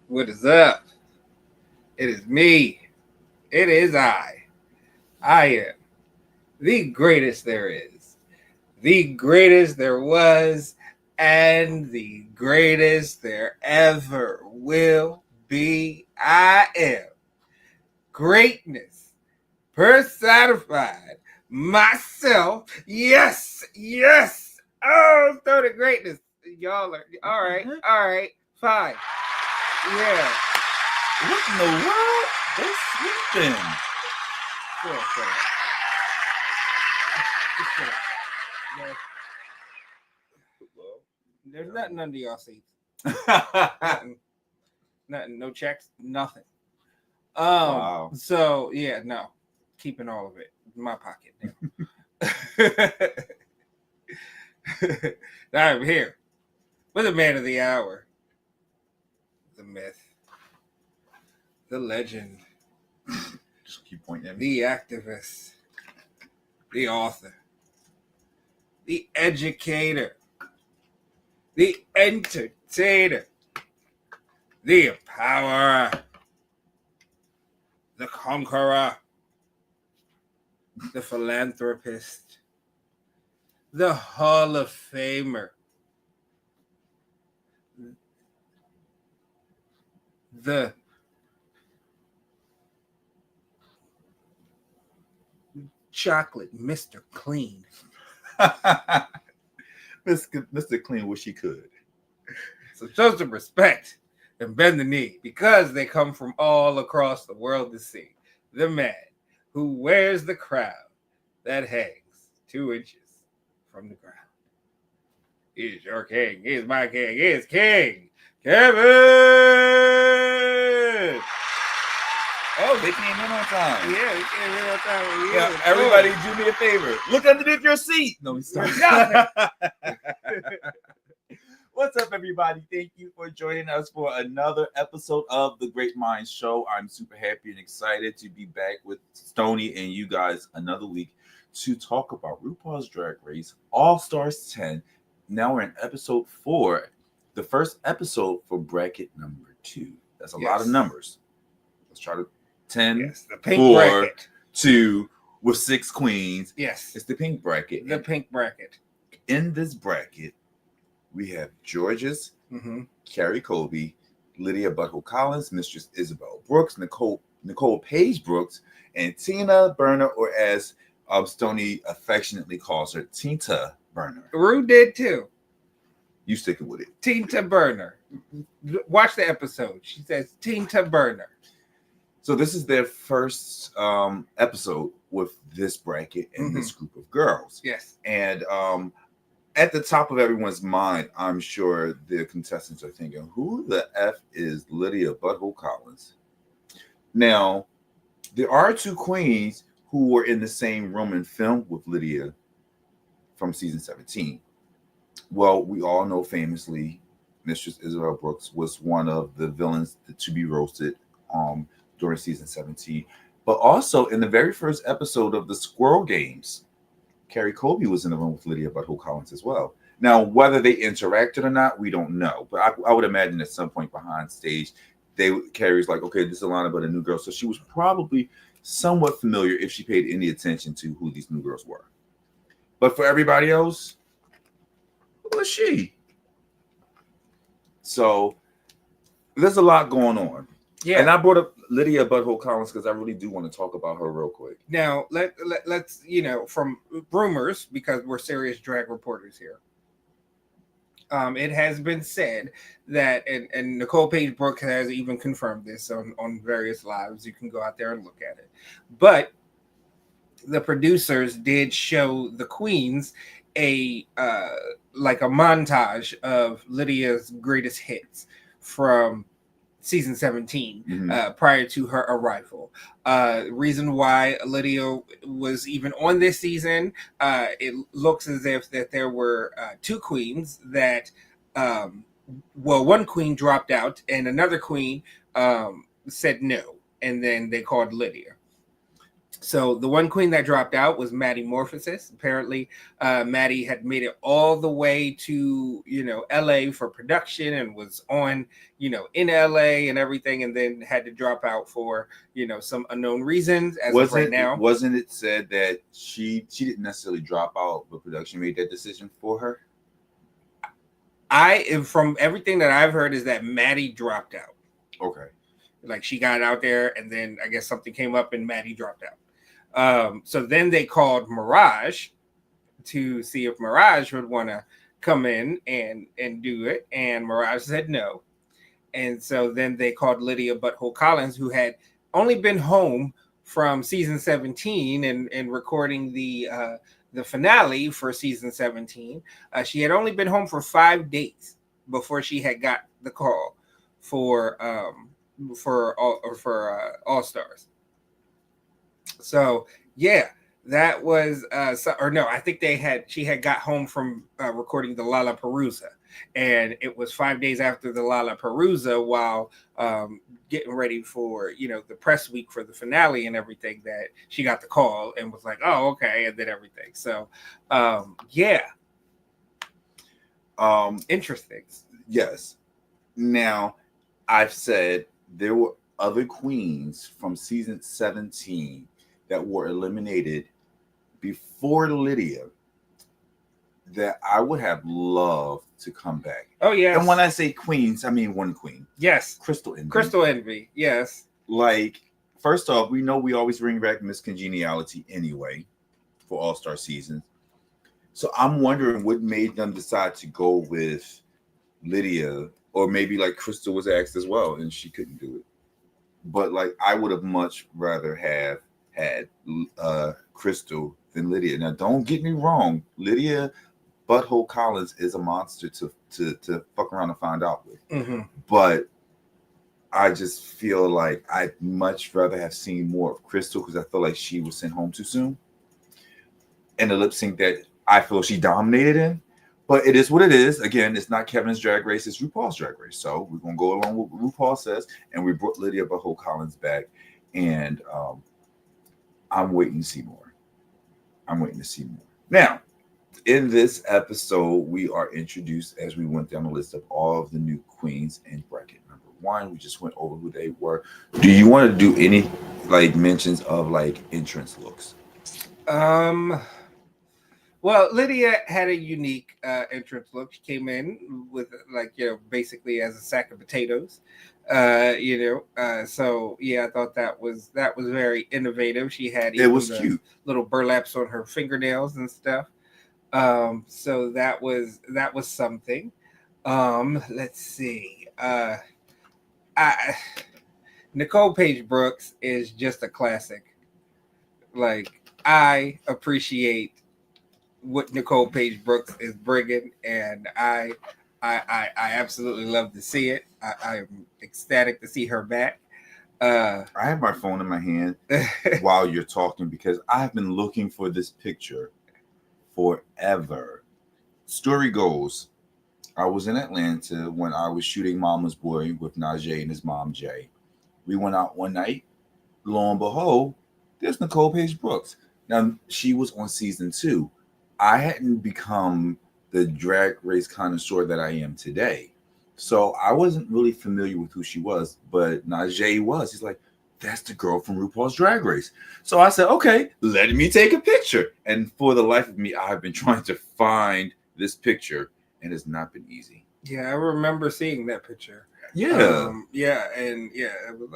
What is up? It is me. It is I. I am the greatest there is, the greatest there was, and the greatest there ever will be. I am greatness personified myself. Yes, yes. Oh, throw the greatness. Y'all are all right. All right, fine. Yeah. What in the world? They're sleeping. Sure. There's nothing under y'all seats. Nothing. No checks. Nothing. Wow. So yeah, no, keeping all of it in my pocket now. I'm here with the man of the hour, the myth, the legend, Just keep pointing at me. the activist, the author, the educator, the entertainer, the empowerer, the conqueror, the philanthropist, the Hall of Famer, the chocolate Mr. Clean. Mr. Clean wish he could. So show some respect and bend the knee because they come from all across the world to see the man who wears the crown that hangs 2 inches from the ground. He's your king. He's my king. He's King Kevyn. Oh, they came in on time. Yeah, he came in on time. Yeah, everybody do me a favor. Look underneath your seat. No, he's What's up, everybody? Thank you for joining us for another episode of the GreatMines show. I'm super happy and excited to be back with Stoney and you guys another week to talk about RuPaul's Drag Race All-Stars 10. Now we're in episode 4, the first episode for bracket number 2. That's a lot of numbers. Let's try to 10, yes, the pink 4, bracket. 2 with 6 queens. Yes, It's the pink bracket. the pink bracket. In this bracket, we have George's, Carrie Colby, Lydia Buckle Collins, Mistress Isabel Brooks, Nicole Paige Brooks, and Tina Burner, or as Stoney affectionately calls her, Tinta Burner. Rue did too. You sticking with it. Tinta Burner. Watch the episode. She says Tinta Burner. So this is their first episode with this bracket and this group of girls. Yes. And at the top of everyone's mind, I'm sure the contestants are thinking, who the F is Lydia Butthole Collins? Now, there are 2 queens who were in the same room and filmed with Lydia from season 17. Well, we all know famously Mistress Isabel Brooks was one of the villains to be roasted during season 17. But also in the very first episode of the Squirrel Games, Carrie Colby was in the room with Lydia Butthole Collins as well. Now, whether they interacted or not, we don't know. But I would imagine at some point behind stage, Carrie's like, okay, this is Alana, but a new girl. So she was probably somewhat familiar if she paid any attention to who these new girls were. But for everybody else, who was she? So there's a lot going on. Yeah. And I brought up Lydia Butthole Collins because I really do want to talk about her real quick. Now, let's, from rumors, because we're serious drag reporters here, it has been said that, and Nicole Paige Brooks has even confirmed this on various lives. You can go out there and look at it. But the producers did show the queens a montage of Lydia's greatest hits from season 17 prior to her arrival. Reason why Lydia was even on this season, it looks as if that there were 2 queens that, one queen dropped out and another queen said no, and then they called Lydia. So the one queen that dropped out was Maddie Morphosis. Apparently, Maddie had made it all the way to LA for production and was on in LA and everything, and then had to drop out for some unknown reasons as of right now. Wasn't it said that she didn't necessarily drop out, but production made that decision for her? From everything that I've heard is that Maddie dropped out. Okay. Like she got out there, and then I guess something came up, and Maddie dropped out. So then they called Mirage to see if Mirage would want to come in and do it, and Mirage said no. And so then they called Lydia Butthole Collins, who had only been home from season 17 and recording the finale for season 17. She had only been home for 5 days before she had got the call for All Stars. So yeah, that was I think she had got home from recording the Lollapalooza, and it was 5 days after the Lollapalooza while getting ready for the press week for the finale and everything that she got the call and was like, oh, okay, and then everything. So interesting. Yes. Now, I've said there were other queens from season 17 that were eliminated before Lydia that I would have loved to come back. Oh, yes. And when I say queens, I mean one queen. Yes. Crystal Envy. Crystal Envy, yes. Like, first off, we know we always bring back Miss Congeniality anyway for All-Star seasons. So I'm wondering what made them decide to go with Lydia, or maybe like Crystal was asked as well and she couldn't do it. But like, I would have much rather have had Crystal than Lydia. Now, don't get me wrong, Lydia Butthole Collins is a monster to fuck around and find out with. Mm-hmm. But I just feel like I'd much rather have seen more of Crystal because I feel like she was sent home too soon. And the lip sync that I feel she dominated in. But it is what it is. Again, it's not Kevyn's Drag Race, it's RuPaul's Drag Race. So we're going to go along with what RuPaul says. And we brought Lydia Butthole Collins back. And I'm waiting to see more. Now, in this episode, we are introduced as we went down the list of all of the new queens in bracket number 1. We just went over who they were. Do you want to do any like mentions of like entrance looks? Well, Lydia had a unique entrance look. She came in with basically as a sack of potatoes. So yeah, I thought that was very innovative. She had cute little burlaps on her fingernails and stuff. So that was something. Let's see. Nicole Paige Brooks is just a classic. Like, I appreciate what Nicole Paige Brooks is bringing, and I absolutely love to see it. I am ecstatic to see her back. I have my phone in my hand while you're talking because I've been looking for this picture forever. Story goes, I was in Atlanta when I was shooting Mama's Boy with Najee and his mom Jay. We went out one night. Lo and behold, there's Nicole Paige Brooks. Now, she was on season 2. I hadn't become the Drag Race connoisseur that I am today. So I wasn't really familiar with who she was, but Najee was. He's like, that's the girl from RuPaul's Drag Race. So I said, okay, let me take a picture. And for the life of me, I've been trying to find this picture, and it's not been easy. Yeah, I remember seeing that picture. Yeah. I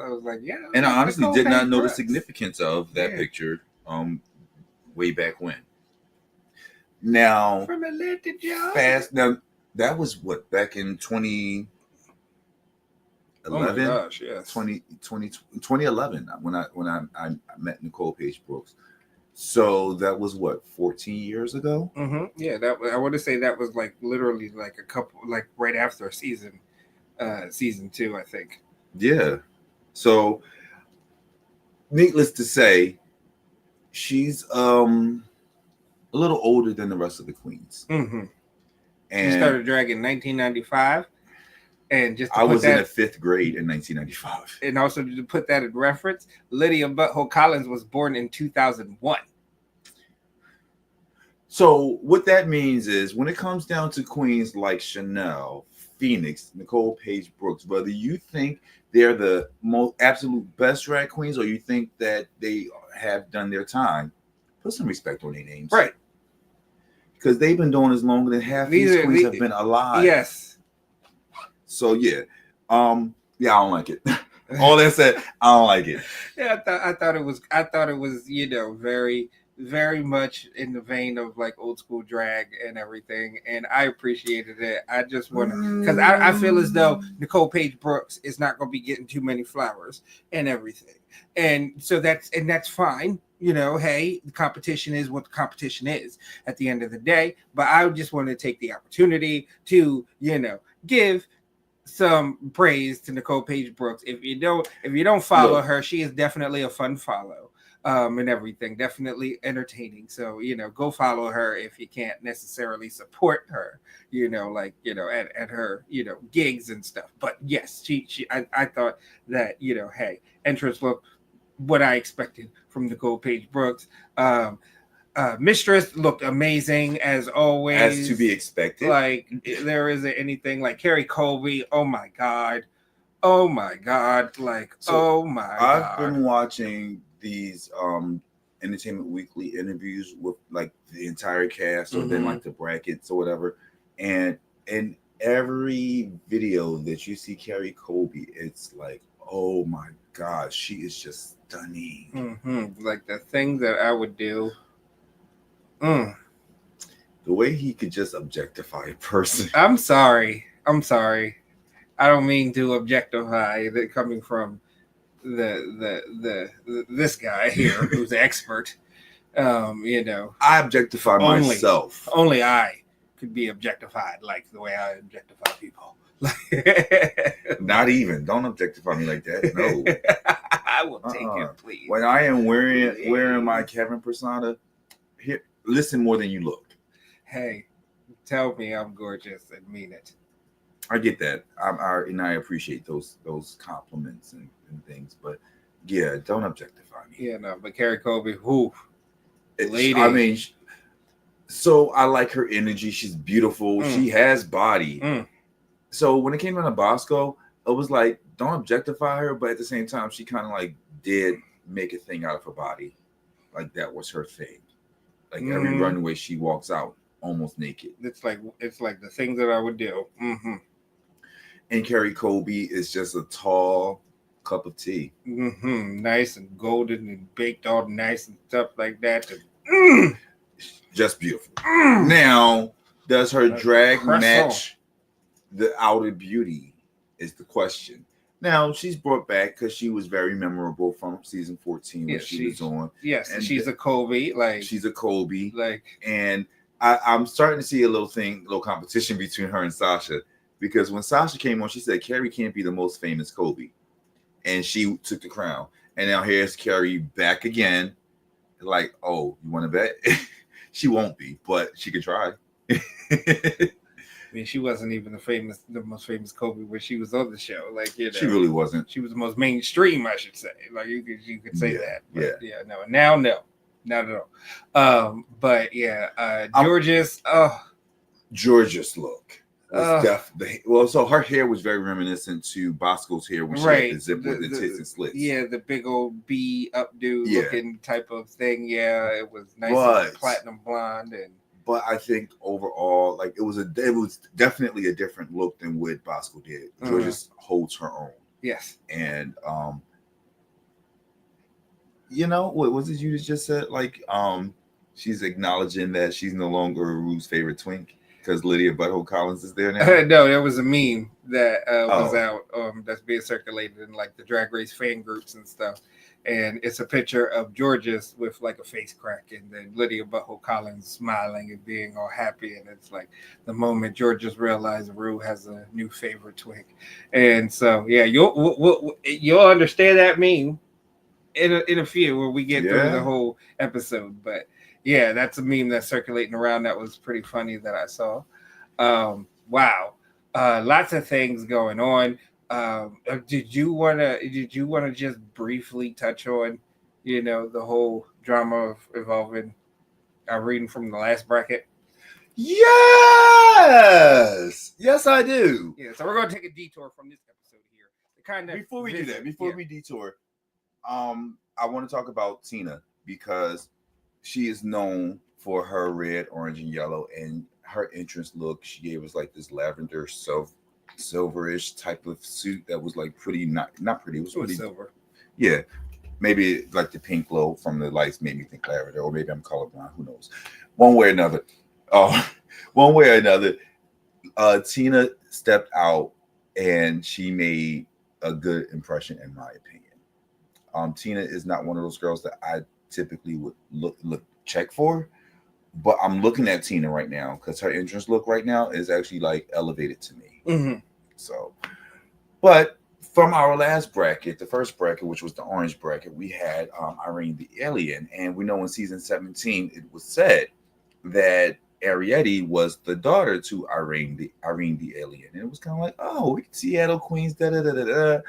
was like, yeah. And I honestly did not know the significance of that picture way back when. Now, from Atlanta, Georgia. Fast. Now, that was what, back in 2011? Oh my gosh, yes. 2011 when I met Nicole Paige Brooks. So that was what, 14 years ago? Mm-hmm. Yeah, I want to say that was like literally like a couple, like right after season 2, I think. Yeah. So, needless to say, she's a little older than the rest of the queens. Mm-hmm. And she started dragging in 1995, And just to I put was that, in the 5th grade in 1995. and also to put that in reference, Lydia Butthole Collins was born in 2001. So what that means is when it comes down to queens like Chanel, Phoenix, Nicole Page Brooks, whether you think they're the most absolute best drag queens or you think that they have done their time, put some respect on their names. Right. Because they've been doing this longer than half these queens have been alive. Yes. So yeah. I don't like it. All that said, I don't like it. Yeah, I thought it was very, very much in the vein of like old school drag and everything, and I appreciated it. I just want to, because I feel as though Nicole Page Brooks is not going to be getting too many flowers and everything, and so that's fine. Hey, the competition is what the competition is at the end of the day. But I just want to take the opportunity to give some praise to Nicole Page Brooks. If you don't follow her, she is definitely a fun follow, and everything. Definitely entertaining. So go follow her if you can't necessarily support her. At her gigs and stuff. But yes, I thought that hey, entrance looked what I expected from Nicole Page Brooks. Mistress looked amazing as always, as to be expected. Like there isn't anything like Carrie Colby. Oh my god, like so god. I've been watching these Entertainment Weekly interviews with like the entire cast or then like the brackets or whatever, and in every video that you see Carrie Colby, it's like, oh my god, she is just stunning. Like the thing that I would do. The way he could just objectify a person. I'm sorry. I don't mean to objectify that coming from this guy here who's an expert. I objectify myself. Only I could be objectified like the way I objectify people. Not even. Don't objectify me like that. No. I will take it, please. When I am wearing my Kevyn persona, here, listen more than you look. Hey, tell me I'm gorgeous and mean it. I get that. I appreciate those compliments and things, but yeah, don't objectify me. Yeah, no, but Carrie Colby, lady. I mean, so I like her energy. She's beautiful. She has body. So when it came down to Bosco, it was like, don't objectify her, but at the same time, she kind of like did make a thing out of her body. Like that was her thing. Like every runway she walks out almost naked. It's like the things that I would do. And Carrie Colby is just a tall cup of tea. Nice and golden and baked all nice and stuff like that. Just beautiful. Now, does her drag match the outer beauty is the question. Now, she's brought back because she was very memorable from season 14 when she was on. Yes, and she's a Colby. She's a Colby. And I'm starting to see a little competition between her and Sasha. Because when Sasha came on, she said Carrie can't be the most famous Colby. And she took the crown. And now here's Carrie back again. Like, oh, you want to bet? She won't be, but she could try. I mean, she wasn't even the most famous Colby when she was on the show. She really wasn't. She was the most mainstream, I should say. Like you could say that. But no. Now, no, not at all. But yeah, George's. George's look. Definitely so her hair was very reminiscent to Bosco's hair when she had the zip with the tits and slits. Yeah, the big old B updo looking type of thing. Yeah, it was nice and platinum blonde But I think overall, like it was definitely a different look than what Bosco did. Georgia holds her own. Yes. And what was it you just said? Like she's acknowledging that she's no longer Rue's favorite twink. Because Lydia Butthole Collins is there now? No, there was a meme that was out that's being circulated in like the Drag Race fan groups and stuff. And it's a picture of Georges with like a face crack and then Lydia Butthole Collins smiling and being all happy. And it's like the moment Georges realized Rue has a new favorite twink. And so, yeah, you'll understand that meme in a few when we get through the whole episode. But yeah, that's a meme that's circulating around that was pretty funny that I saw. Wow. Lots of things going on. Did you wanna just briefly touch on, the whole drama involving Irene from the last bracket? Yes, yes, I do. Yeah, so we're gonna take a detour from this episode here. Before we do that, before we detour, I want to talk about Tina because she is known for her red, orange, and yellow, and her entrance look. She gave us like this lavender silverish type of suit that was like pretty not pretty. It was pretty silver. Yeah, maybe like the pink glow from the lights made me think lavender, or maybe I'm colorblind. Who knows? One way or another. One way or another. Tina stepped out and she made a good impression, in my opinion. Tina is not one of those girls that I typically would look check for, but I'm looking at Tina right now because her entrance look right now is actually like elevated to me. Mm-hmm. So, but from our last bracket, the first bracket, which was the orange bracket, we had Irene the Alien, and we know in season 17 it was said that Arietti was the daughter to Irene the Alien, and it was kind of like, oh, we Seattle Queens, da da da da da.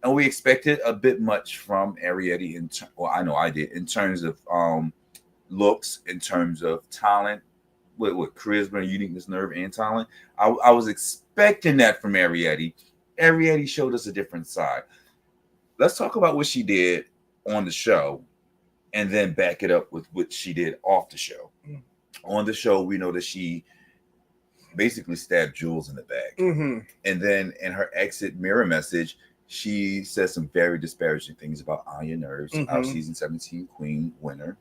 And we expected a bit much from Arietti well, I know I did, in terms of looks, in terms of talent, with charisma, uniqueness, nerve, and talent. I was expecting that from Arietti. Arietti showed us a different side. Let's talk about what she did on the show, and then back it up with what she did off the show. On the show, we know that she basically stabbed Jules in the back. Mm-hmm. And then in her exit mirror message, she says some very disparaging things about Anya Nerves, our season 17 queen winner.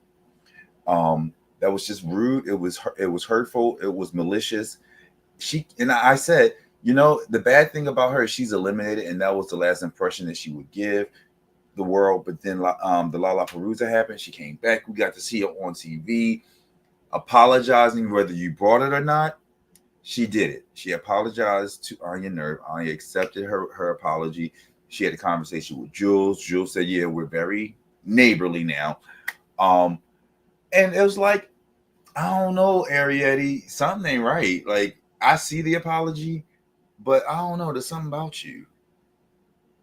That was just rude. It was hurtful. It was malicious. I said, the bad thing about her is she's eliminated, and that was the last impression that she would give the world. But then the Lollapalooza happened. She came back. We got to see her on TV apologizing, whether you brought it or not. She did it. She apologized to Anya Nerve. Anya accepted her apology. She had a conversation with Jules. Jules said, yeah, we're very neighborly now. And it was like, I don't know, Arietti, something ain't right. Like, I see the apology, but I don't know. There's something about you.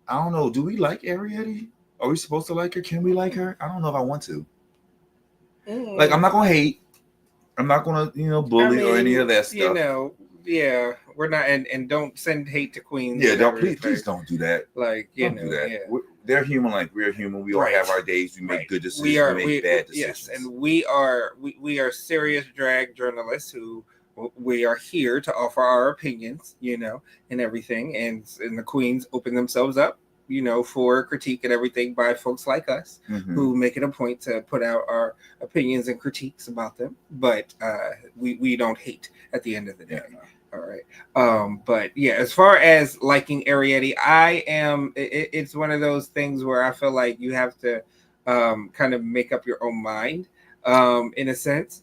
I don't know. Do we like Arietti? Are we supposed to like her? Can we like her? I don't know if I want to. Like, I'm not going to hate. I'm not going to, bully or any of that stuff. Yeah, we're not, and don't send hate to Queens. Yeah, please don't do that. Like, don't do that. Yeah. They're human like we're human. We all have our days. We make good decisions. We make bad decisions. Yes, and we are serious drag journalists who we are here to offer our opinions, and everything. And the Queens open themselves up, for critique and everything by folks like us who make it a point to put out our opinions and critiques about them. But we don't hate at the end of the day. Yeah, no. All right. But yeah, as far as liking Arietti, it's one of those things where I feel like you have to kind of make up your own mind in a sense.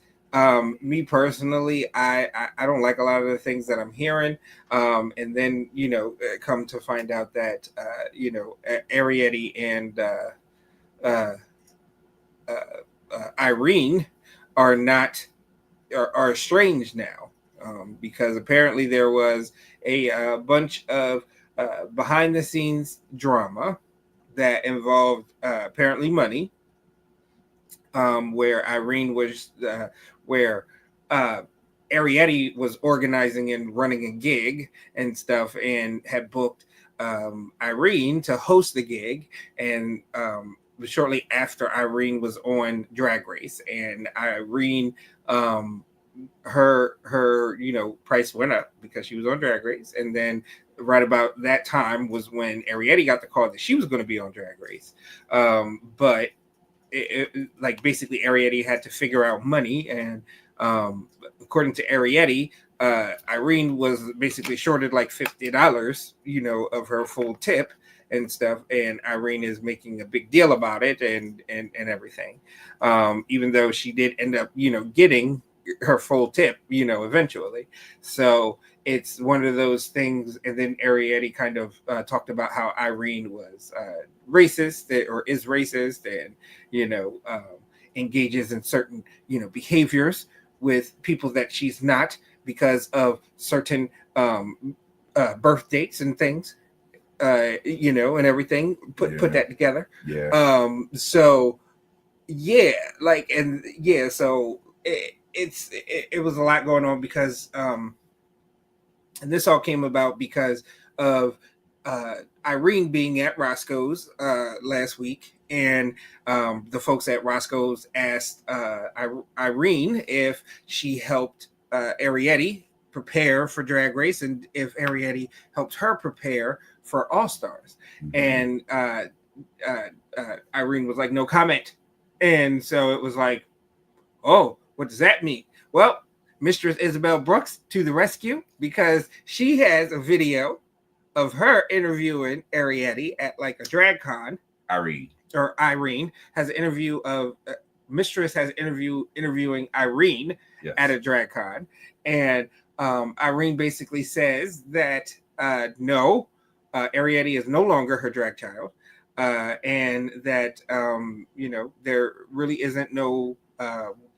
Me personally, I don't like a lot of the things that I'm hearing. And then, come to find out that, Arietti and Irene are estranged now. Because apparently there was a bunch of behind the scenes drama that involved apparently money, where Irene was where Arietti was organizing and running a gig and stuff, and had booked Irene to host the gig, and shortly after Irene was on Drag Race, and Irene her price went up because she was on Drag Race, and then right about that time was when Arietti got the call that she was going to be on Drag Race, but like basically Arietti had to figure out money, and according to Arietti, Irene was basically shorted like $50, of her full tip and stuff, and Irene is making a big deal about it and everything, even though she did end up getting her full tip eventually. So it's one of those things. And then Arietti kind of talked about how Irene was racist, or is racist, and engages in certain behaviors with people that she's not, because of certain birth dates and things, and everything. Put that together. Yeah. So yeah, so it was a lot going on because and this all came about because of Irene being at Roscoe's last week, and the folks at Roscoe's asked Irene if she helped Arietti prepare for Drag Race, and if Arietti helped her prepare for All Stars. And Irene was like, no comment. And so it was like, oh, what does that mean? Well, Mistress Isabel Brooks to the rescue, because she has a video of her interviewing Arietti at like a drag con. Irene has an interview of Mistress has interviewing Irene at a drag con, and Irene basically says that no, Arietti is no longer her drag child, and that there really isn't no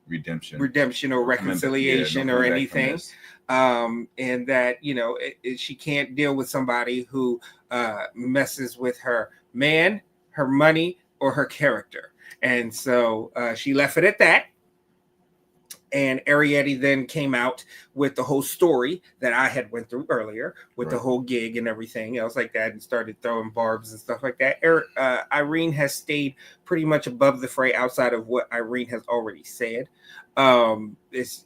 redemption or reconciliation or anything, and that she can't deal with somebody who messes with her man, her money, or her character. And so she left it at that. And Arietti then came out with the whole story that I had went through earlier with the whole gig and everything else like that, and started throwing barbs and stuff like that. Irene has stayed pretty much above the fray outside of what Irene has already said. It's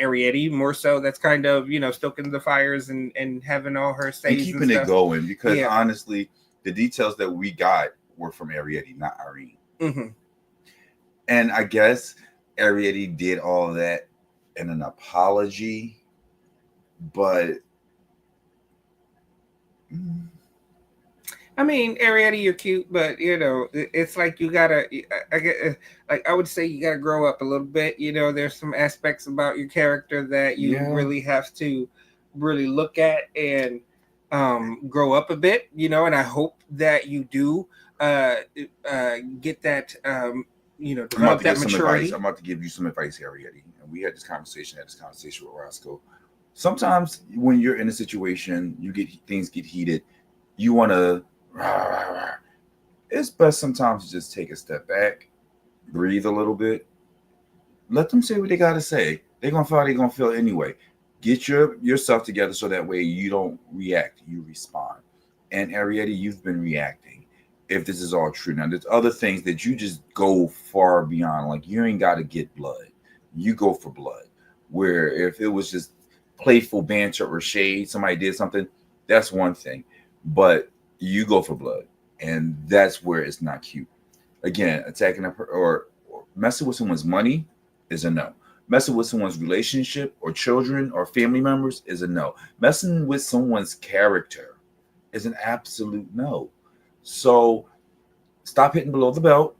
Arietti more so that's kind of stoking the fires and having all her say and keeping it going, because honestly, the details that we got were from Arietti, not Irene. Mm-hmm. And I guess Arietti did all of that in an apology, but I mean, Arietti, you're cute, but it's like you gotta. I would say you gotta grow up a little bit. There's some aspects about your character that you really have to really look at and grow up a bit. And I hope that you do get that. Develop that maturity. I'm about to give you some advice, Arietti. And we had this conversation with Roscoe. Sometimes when you're in a situation, things get heated. You want to. It's best sometimes to just take a step back, breathe a little bit, let them say what they got to say. They're gonna feel how they're gonna feel anyway. Get yourself together so that way you don't react, you respond. And Arietti, you've been reacting. If this is all true, now there's other things that you just go far beyond. Like you ain't got to get blood, you go for blood. Where if it was just playful banter or shade, somebody did something, that's one thing. But you go for blood, and that's where it's not cute. Again, attacking or messing with someone's money is a no. Messing with someone's relationship or children or family members is a no. Messing with someone's character is an absolute no. So stop hitting below the belt.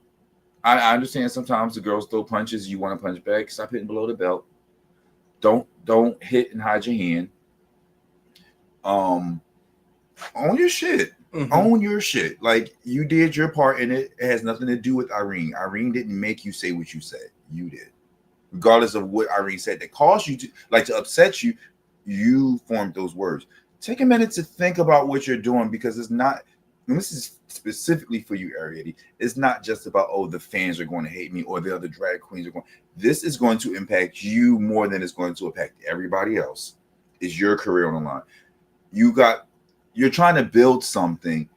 I understand sometimes the girls throw punches, you want to punch back. Stop hitting below the belt. Don't hit and hide your hand. Own your shit. Mm-hmm. Own your shit. Like you did your part in it. It has nothing to do with Irene. Irene didn't make you say what you said. You did. Regardless of what Irene said that caused you to upset you, you formed those words. Take a minute to think about what you're doing, because it's not, and this is specifically for you, Arietti. It's not just about, oh, the fans are going to hate me or the other drag queens are going. This is going to impact you more than it's going to impact everybody else. It's your career on the line. You're trying to build something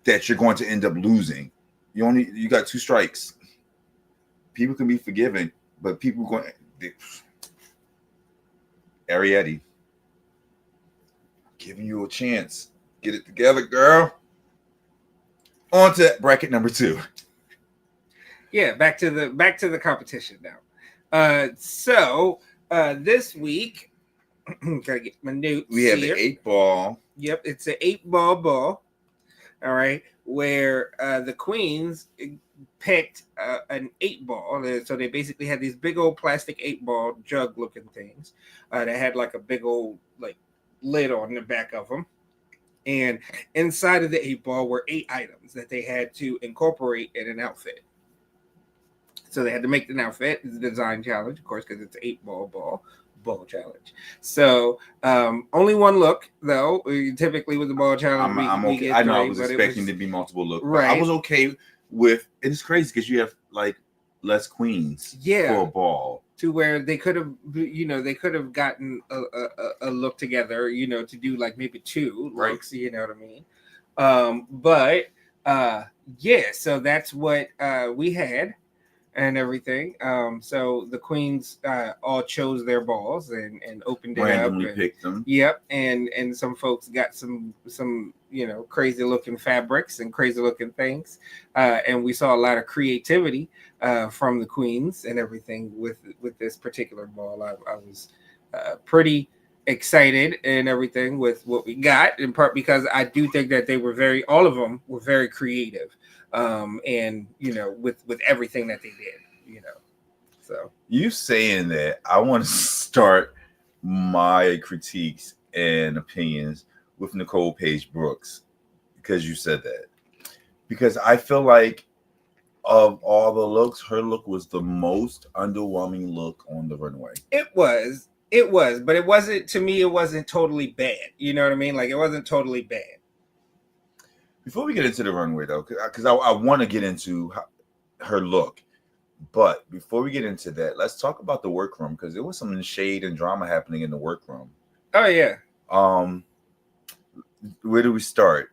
that you're going to end up losing. You got 2 strikes. People can be forgiven, but people going. Arietti, giving you a chance. Get it together, girl. On to bracket number 2. Yeah, back to the competition now. So this week, gotta get my notes. We have here. the 8-ball. Yep, it's an 8-ball. All right, where the queens picked an 8-ball. So they basically had these big old plastic 8-ball jug-looking things that had like a big old like lid on the back of them. And inside of the 8-ball were 8 items that they had to incorporate in an outfit. So they had to make an outfit. It's a design challenge, of course, because it's an 8-ball ball. ball challenge. So only one look though. Typically with the ball challenge, I'm we okay. get I know three, I was but expecting to be multiple looks. right. I was okay with. It's crazy because you have like less queens for a ball. To where they could have, they could have gotten a look together, to do like maybe two looks, you know what I mean? But yeah, so that's what we had and everything. So the queens all chose their balls and opened it randomly up and picked them. Yep, and some folks got some crazy looking fabrics and crazy looking things, and we saw a lot of creativity from the queens and everything with this particular ball. I was pretty excited and everything with what we got, in part because I do think that they were all of them were very creative, and with everything that they did, so you saying that, I want to start my critiques and opinions with Nicole Page Brooks because you said that. Because I feel like of all the looks, her look was the most underwhelming look on the runway. It was, but it wasn't, to me, it wasn't totally bad. You know what I mean? Like, it wasn't totally bad. Before we get into the runway, though, because I want to get into her look. But before we get into that, let's talk about the workroom because there was some shade and drama happening in the workroom. Oh, yeah. Where do we start?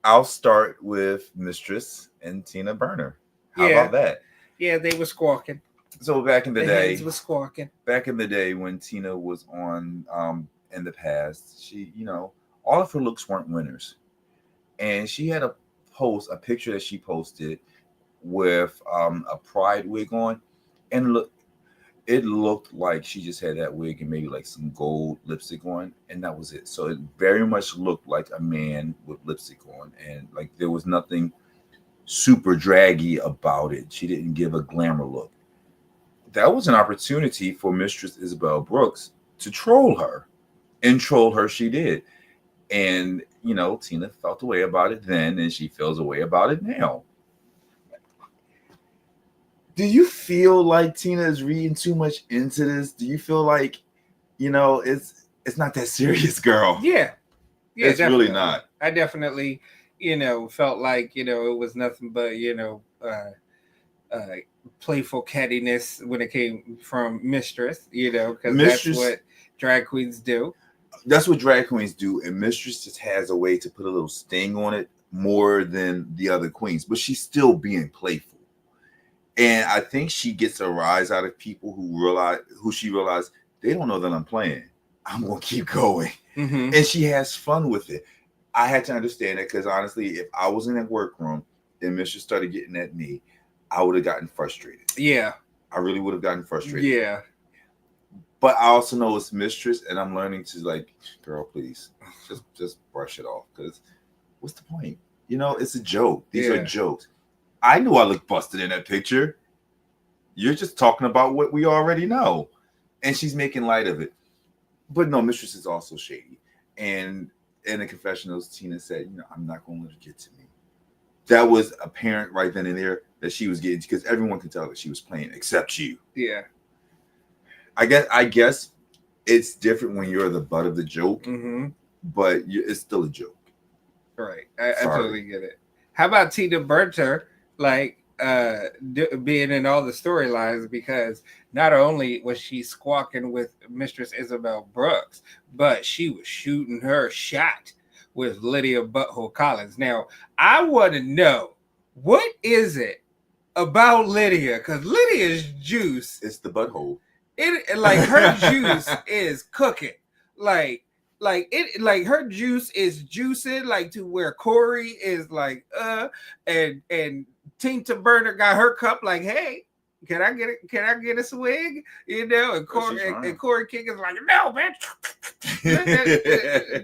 I'll start with Mistress and Tina Burner. How about that? Yeah, they were squawking. So back in the day, heads were squawking. Back in the day when Tina was on, in the past, she, all of her looks weren't winners, and she had a picture that she posted with a pride wig on, and it looked like she just had that wig and maybe like some gold lipstick on, and that was it. So it very much looked like a man with lipstick on, and like there was nothing super draggy about it. She didn't give a glamour look. That was an opportunity for Mistress Isabel Brooks to troll her, and troll her she did. And Tina felt a way about it then, and she feels a way about it now. Do you feel like Tina is reading too much into this? Do you feel like, it's not that serious, girl? Yeah, it's definitely. Really not. I definitely, felt like it was nothing but playful cattiness when it came from Mistress, because that's what drag queens do. That's what drag queens do, and Mistress just has a way to put a little sting on it more than the other queens, but she's still being playful. And I think she gets a rise out of people who she realized they don't know that I'm playing. I'm gonna keep going, and she has fun with it. I had to understand it because honestly, if I was in that workroom and Mistress started getting at me, I would have gotten frustrated. Yeah, I really would have gotten frustrated. Yeah, but I also know it's Mistress, and I'm learning to like, girl, please, just brush it off because what's the point? It's a joke. These are jokes. I knew I looked busted in that picture. You're just talking about what we already know. And she's making light of it. But no, Mistress is also shady. And in the confessionals, Tina said, I'm not going to let it get to me. That was apparent right then and there that she was getting, because everyone could tell that she was playing except you. Yeah. I guess it's different when you're the butt of the joke, but it's still a joke. Right. I totally get it. How about Tina Burner? Like being in all the storylines, because not only was she squawking with Mistress Isabel Brooks, but she was shooting her shot with Lydia Butthole Collins. Now, I want to know, what is it about Lydia? Because Lydia's juice, it's the butthole. It like her juice is cooking. Like her juice is juicing, like to where Corey is like and Tina Burner got her cup like, hey, can I get a swig? And Corey King is like, no, man.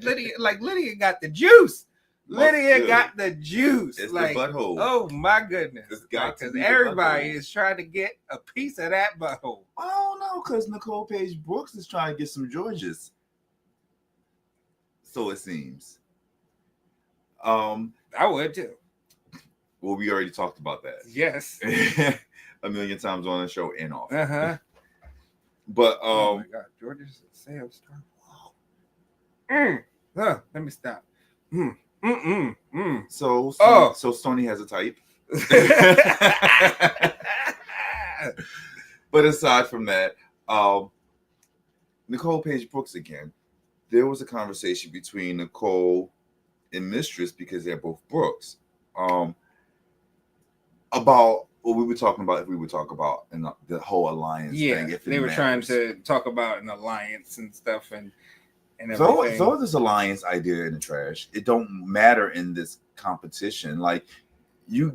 Lydia got the juice. Lydia got the juice. It's like, the butthole. Oh my goodness. Because everybody is trying to get a piece of that butthole. Oh no, because Nicole Page Brooks is trying to get some Georges. So it seems. I would too. Well, we already talked about that. Yes. A million times on the show and off. But oh my God, George's Sam Star. Let me stop. So Stoney has a type. But aside from that, Nicole Page Brooks again. There was a conversation between Nicole and Mistress, because they're both Brooks, about what we were talking about. If we would talk about the whole alliance thing, if they were trying to talk about an alliance and stuff, and everything. Throw this alliance idea in the trash. It don't matter in this competition. Like you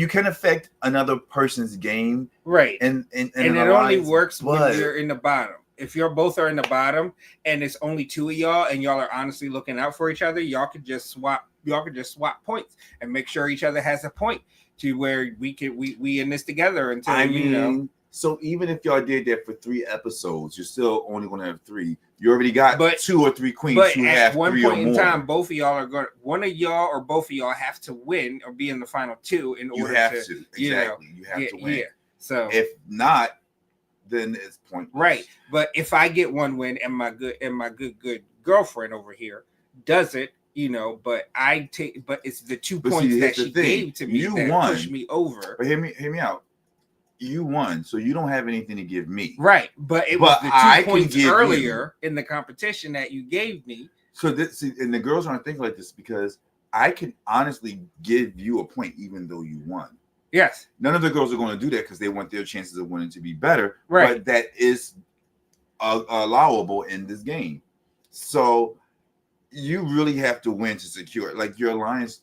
can affect another person's game, right? And it only works when you're in the bottom. If you're both are in the bottom and it's only two of y'all and y'all are honestly looking out for each other, y'all could just swap points and make sure each other has a point to where we in this together until So even if y'all did that for 3 episodes, you're still only going to have 3. You already got 2 or 3 queens who have 3 or more. But at one point in time, both of y'all are going. One of y'all or both of y'all have to win or be in the final 2 in order to. You have to win. Yeah. So if not, then it's pointless. Right. But if I get one win and my good girlfriend over here does it, but it's the 2 points that she gave to me that pushed me over. But hear me out. You won, so you don't have anything to give me. Right. But it was the 2 points earlier in the competition that you gave me. So and the girls aren't thinking like this, because I can honestly give you a point even though you won. Yes. None of the girls are going to do that because they want their chances of winning to be better. Right. But that is allowable in this game. So you really have to win to secure it. Like your alliance,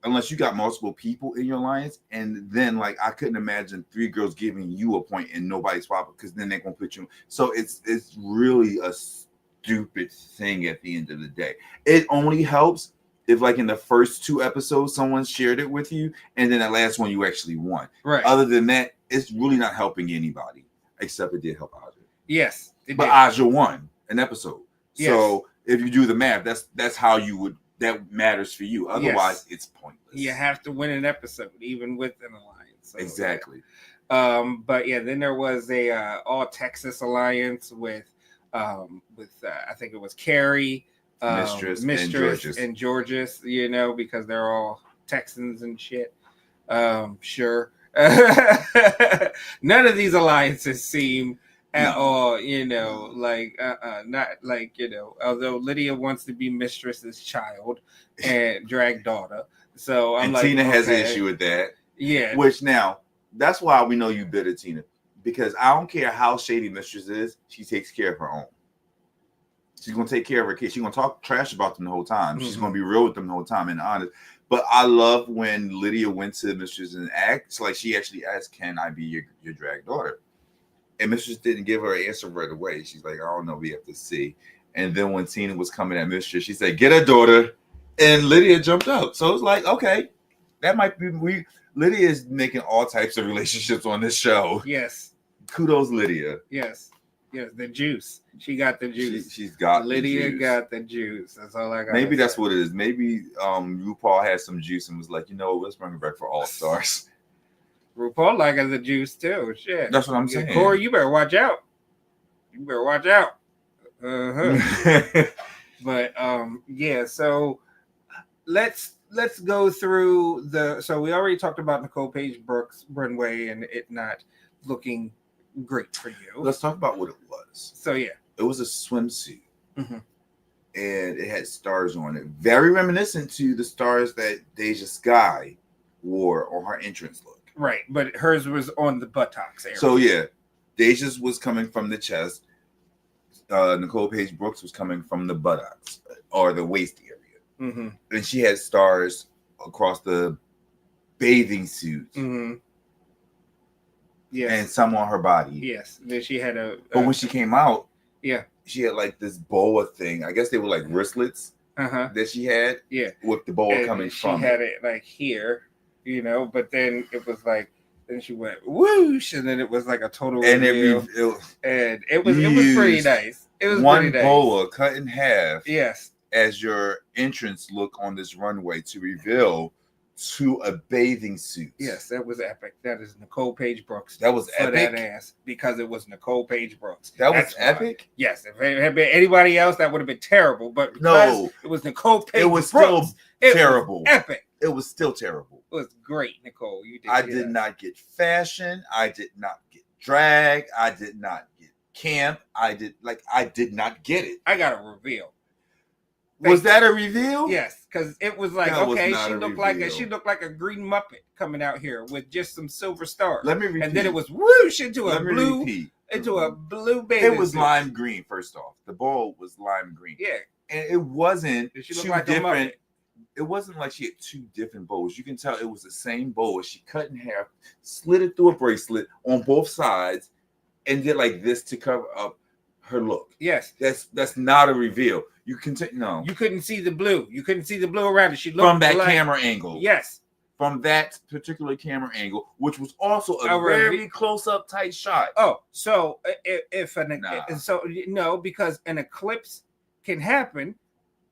unless you got multiple people in your alliance, and then like I couldn't imagine 3 girls giving you a point and nobody swapping, because then they're gonna put you. So it's really a stupid thing at the end of the day. It only helps if, like, in the first 2 episodes, someone shared it with you, and then the last one you actually won. Right. Other than that, it's really not helping anybody, except it did help Aja. Yes. But Aja won an episode. Yes. So if you do the math, that's how you would. That matters for you. Otherwise, it's pointless. You have to win an episode, even with an alliance. So, exactly. Yeah. But yeah, then there was a all Texas alliance with I think it was Carrie. Mistress and Georges, because they're all Texans and shit. Sure. None of these alliances seem at all, not like, although Lydia wants to be Mistress's child and drag daughter. So I'm like, Tina has an issue with that. Yeah. Which now, that's why we know you bitter, Tina, because I don't care how shady Mistress is, she takes care of her own. She's going to take care of her kids. She's going to talk trash about them the whole time. Mm-hmm. She's going to be real with them the whole time and honest. But I love when Lydia went to Mistress and asked, like, she actually asked, can I be your drag daughter? And Mistress didn't give her an answer right away. She's like, I don't know, we have to see. And then when Tina was coming at Mistress, she said, get a daughter. And Lydia jumped up. So it's like, okay, that might be, Lydia is making all types of relationships on this show. Yes. Kudos, Lydia. Yes. Yes, the juice. She got the juice. She's got Lydia the juice. Got the juice. That's all I got. Maybe that's what it is. Maybe RuPaul had some juice and was like, let's bring her back for All Stars. RuPaul like the juice too. Shit. That's what I'm saying. Corey, you better watch out. Uh-huh. But yeah, so let's go through so we already talked about Nicole Page Brooks runway and it not looking great for you. Let's talk about what it was. So yeah, it was a swimsuit, mm-hmm. and it had stars on it, very reminiscent to the stars that Deja Sky wore on her entrance look. Right, but hers was on the buttocks area. So yeah, Deja's was coming from the chest. Nicole Page Brooks was coming from the buttocks or the waist area, mm-hmm. and she had stars across the bathing suit. Mm-hmm. Yes. And some on her body. Yes. Then she had but when she came out, yeah, she had like this boa thing. I guess they were like wristlets that she had. Yeah. With the boa coming from. She had it like here, but then it was like, then she went whoosh, and then it was like a total reveal. And it was pretty nice. It was one pretty nice. boa cut in half. Yes. As your entrance look on this runway to reveal to a bathing suit. Yes, that was epic. That is Nicole Page Brooks. That was for epic? that ass because it was Nicole Page Brooks. That was That's why. epic? Yes, if it had been anybody else, that would have been terrible. But because No. it was Nicole Page It was Brooks, still it terrible. was epic. It was still terrible. It was great, Nicole. You did. I did not get fashion. I did not get drag. I did not get camp. I did not get it. I got a reveal. Was that a reveal? Yes, because it was like, That was okay, not she a looked reveal. like a green Muppet coming out here with just some silver stars. Let me repeat. And then it was whoosh into a Let me blue repeat. baby. It was lime green. First off, the bowl was lime green. Yeah, And it wasn't she looked two like a different. Muppet. It wasn't like she had two different bowls. You can tell it was the same bowl. She cut in half, slid it through a bracelet on both sides, and did like this to cover up her look. Yes, That's not a reveal. You can no. you couldn't see the blue. You couldn't see the blue around it. She looked From that like, camera angle. Yes, From that particular camera angle, which was also a A very close-up tight shot. Oh, so if an Nah. so no, because an eclipse can happen,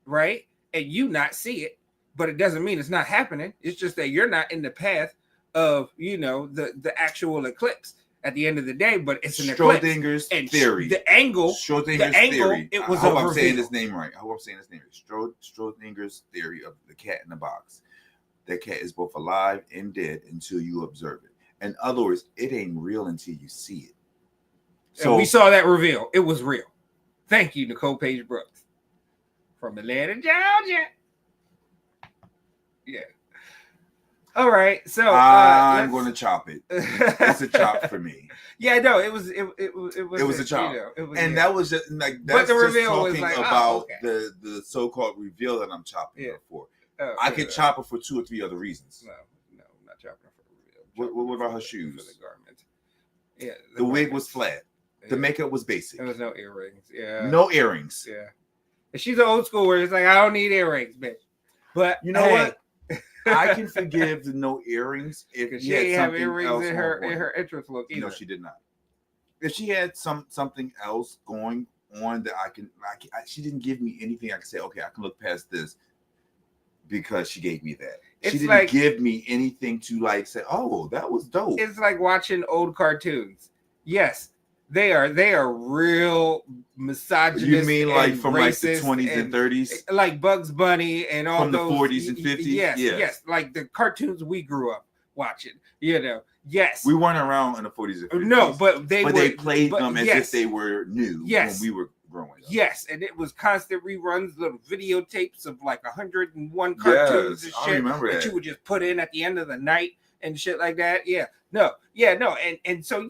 right? And you not see it, but it doesn't mean it's not happening. It's just that you're not in the path of the actual eclipse at the end of the day. But it's an eclipse. Schrodinger's And theory. The angle. Schrodinger's angle, theory. it was I hope a I'm saying reveal. his name right. Schrodinger's theory of the cat in the box. That cat is both alive and dead until you observe it. In other words, it ain't real until you see it. So we saw that reveal. It was real. Thank you, Nicole Page Brooks from Atlanta, Georgia. Yeah. All right. So I'm going to chop it. It's a chop for me. Yeah, no, it was a chop. And that was just like but that's the just reveal talking was like, about okay. the so-called reveal that I'm chopping her for. Oh, I could chop her for 2 or 3 other reasons. No, I'm not chopping her for the reveal. What about her shoes? For the garment. Yeah. The wig was flat. The makeup was basic. There was no earrings. Yeah. No earrings. Yeah. And she's an old school where it's like, I don't need earrings, bitch. But you know what? I can forgive the no earrings if she didn't have earrings in her entrance look either. No, she did not. If she had something else going on that she didn't give me anything I could say, okay, I can look past this because she gave me that. She didn't give me anything to like say, oh, that was dope. It's like watching old cartoons. Yes, they are real misogynist. You mean like from like the racist 20s and 30s? Like Bugs Bunny and all from those. From the 40s and 50s? Yes. Like the cartoons we grew up watching. Yes. We weren't around in the 40s and 50s. No, but they played them as if they were new when we were growing up. Yes, and it was constant reruns, little videotapes of like 101 cartoons and shit. I remember that you would just put in at the end of the night and shit like that. And so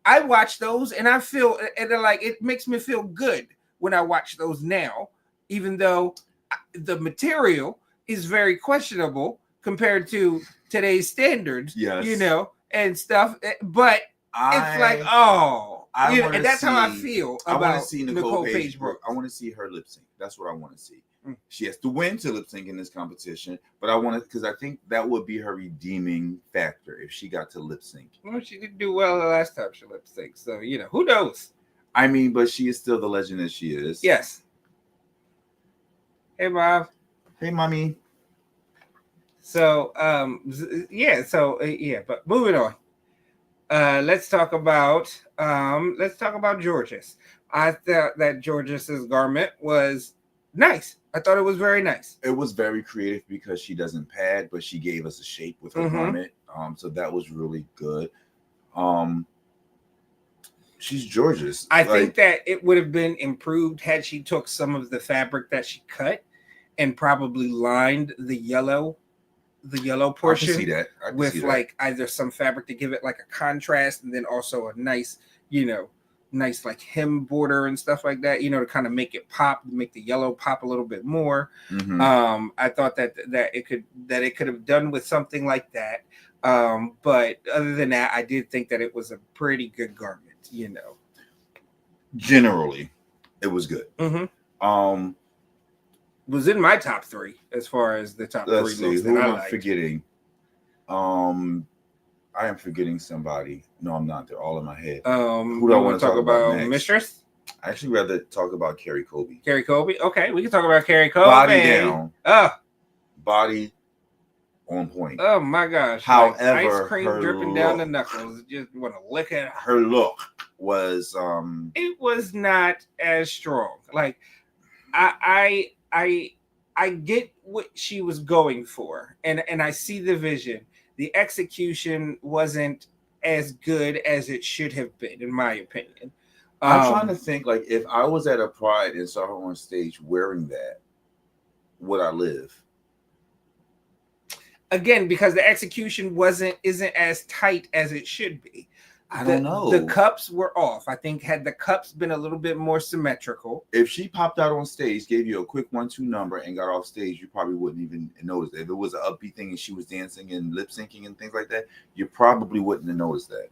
I watch those and I feel and like it makes me feel good when I watch those now, even though the material is very questionable compared to today's standards. Yes. And stuff, but it's like, and that's how I feel about I want to see Nicole Page Brooks. I want to see her lip sync. That's what I want to see. She has to win to lip sync in this competition, but I want to because I think that would be her redeeming factor if she got to lip sync. Well, she didn't do well the last time she lip synced, so who knows? I mean, but she is still the legend that she is. Yes. Hey, Mom. Hey, Mommy. So, but moving on. Let's talk about Georges. I thought that Georges's garment was nice. I thought it was very nice. It was very creative because she doesn't pad, but she gave us a shape with her garment. So that was really good. She's Georges. I think that it would have been improved had she took some of the fabric that she cut and probably lined the yellow portion. I can see that. With like either some fabric to give it like a contrast and then also a nice, nice like hem border and stuff like that, to kind of make it pop, make the yellow pop a little bit more. I thought that it could have done with something like that. But other than that, I did think that it was a pretty good garment, Generally, it was good. Was in my top 3 as far as the top 3 looks that I liked. Forgetting? I am forgetting somebody. No, I'm not. They're all in my head. Who do I want to talk about next? Mistress? I actually rather talk about Carrie Colby. Carrie Colby? Okay, we can talk about Carrie Colby. Body down. Body on point. Oh my gosh! However, like ice cream her dripping down the look, knuckles. Just want to lick it. her look was It was not as strong. Like I get what she was going for, and I see the vision. The execution wasn't as good as it should have been, in my opinion. I'm trying to think, like, if I was at a Pride and saw her on stage wearing that, would I live? Again, because the execution isn't as tight as it should be. I don't know. The cups were off. I think had the cups been a little bit more symmetrical. If she popped out on stage, gave you a quick 1-2 number, and got off stage, you probably wouldn't even notice it. If it was an upbeat thing and she was dancing and lip syncing and things like that, you probably wouldn't have noticed that.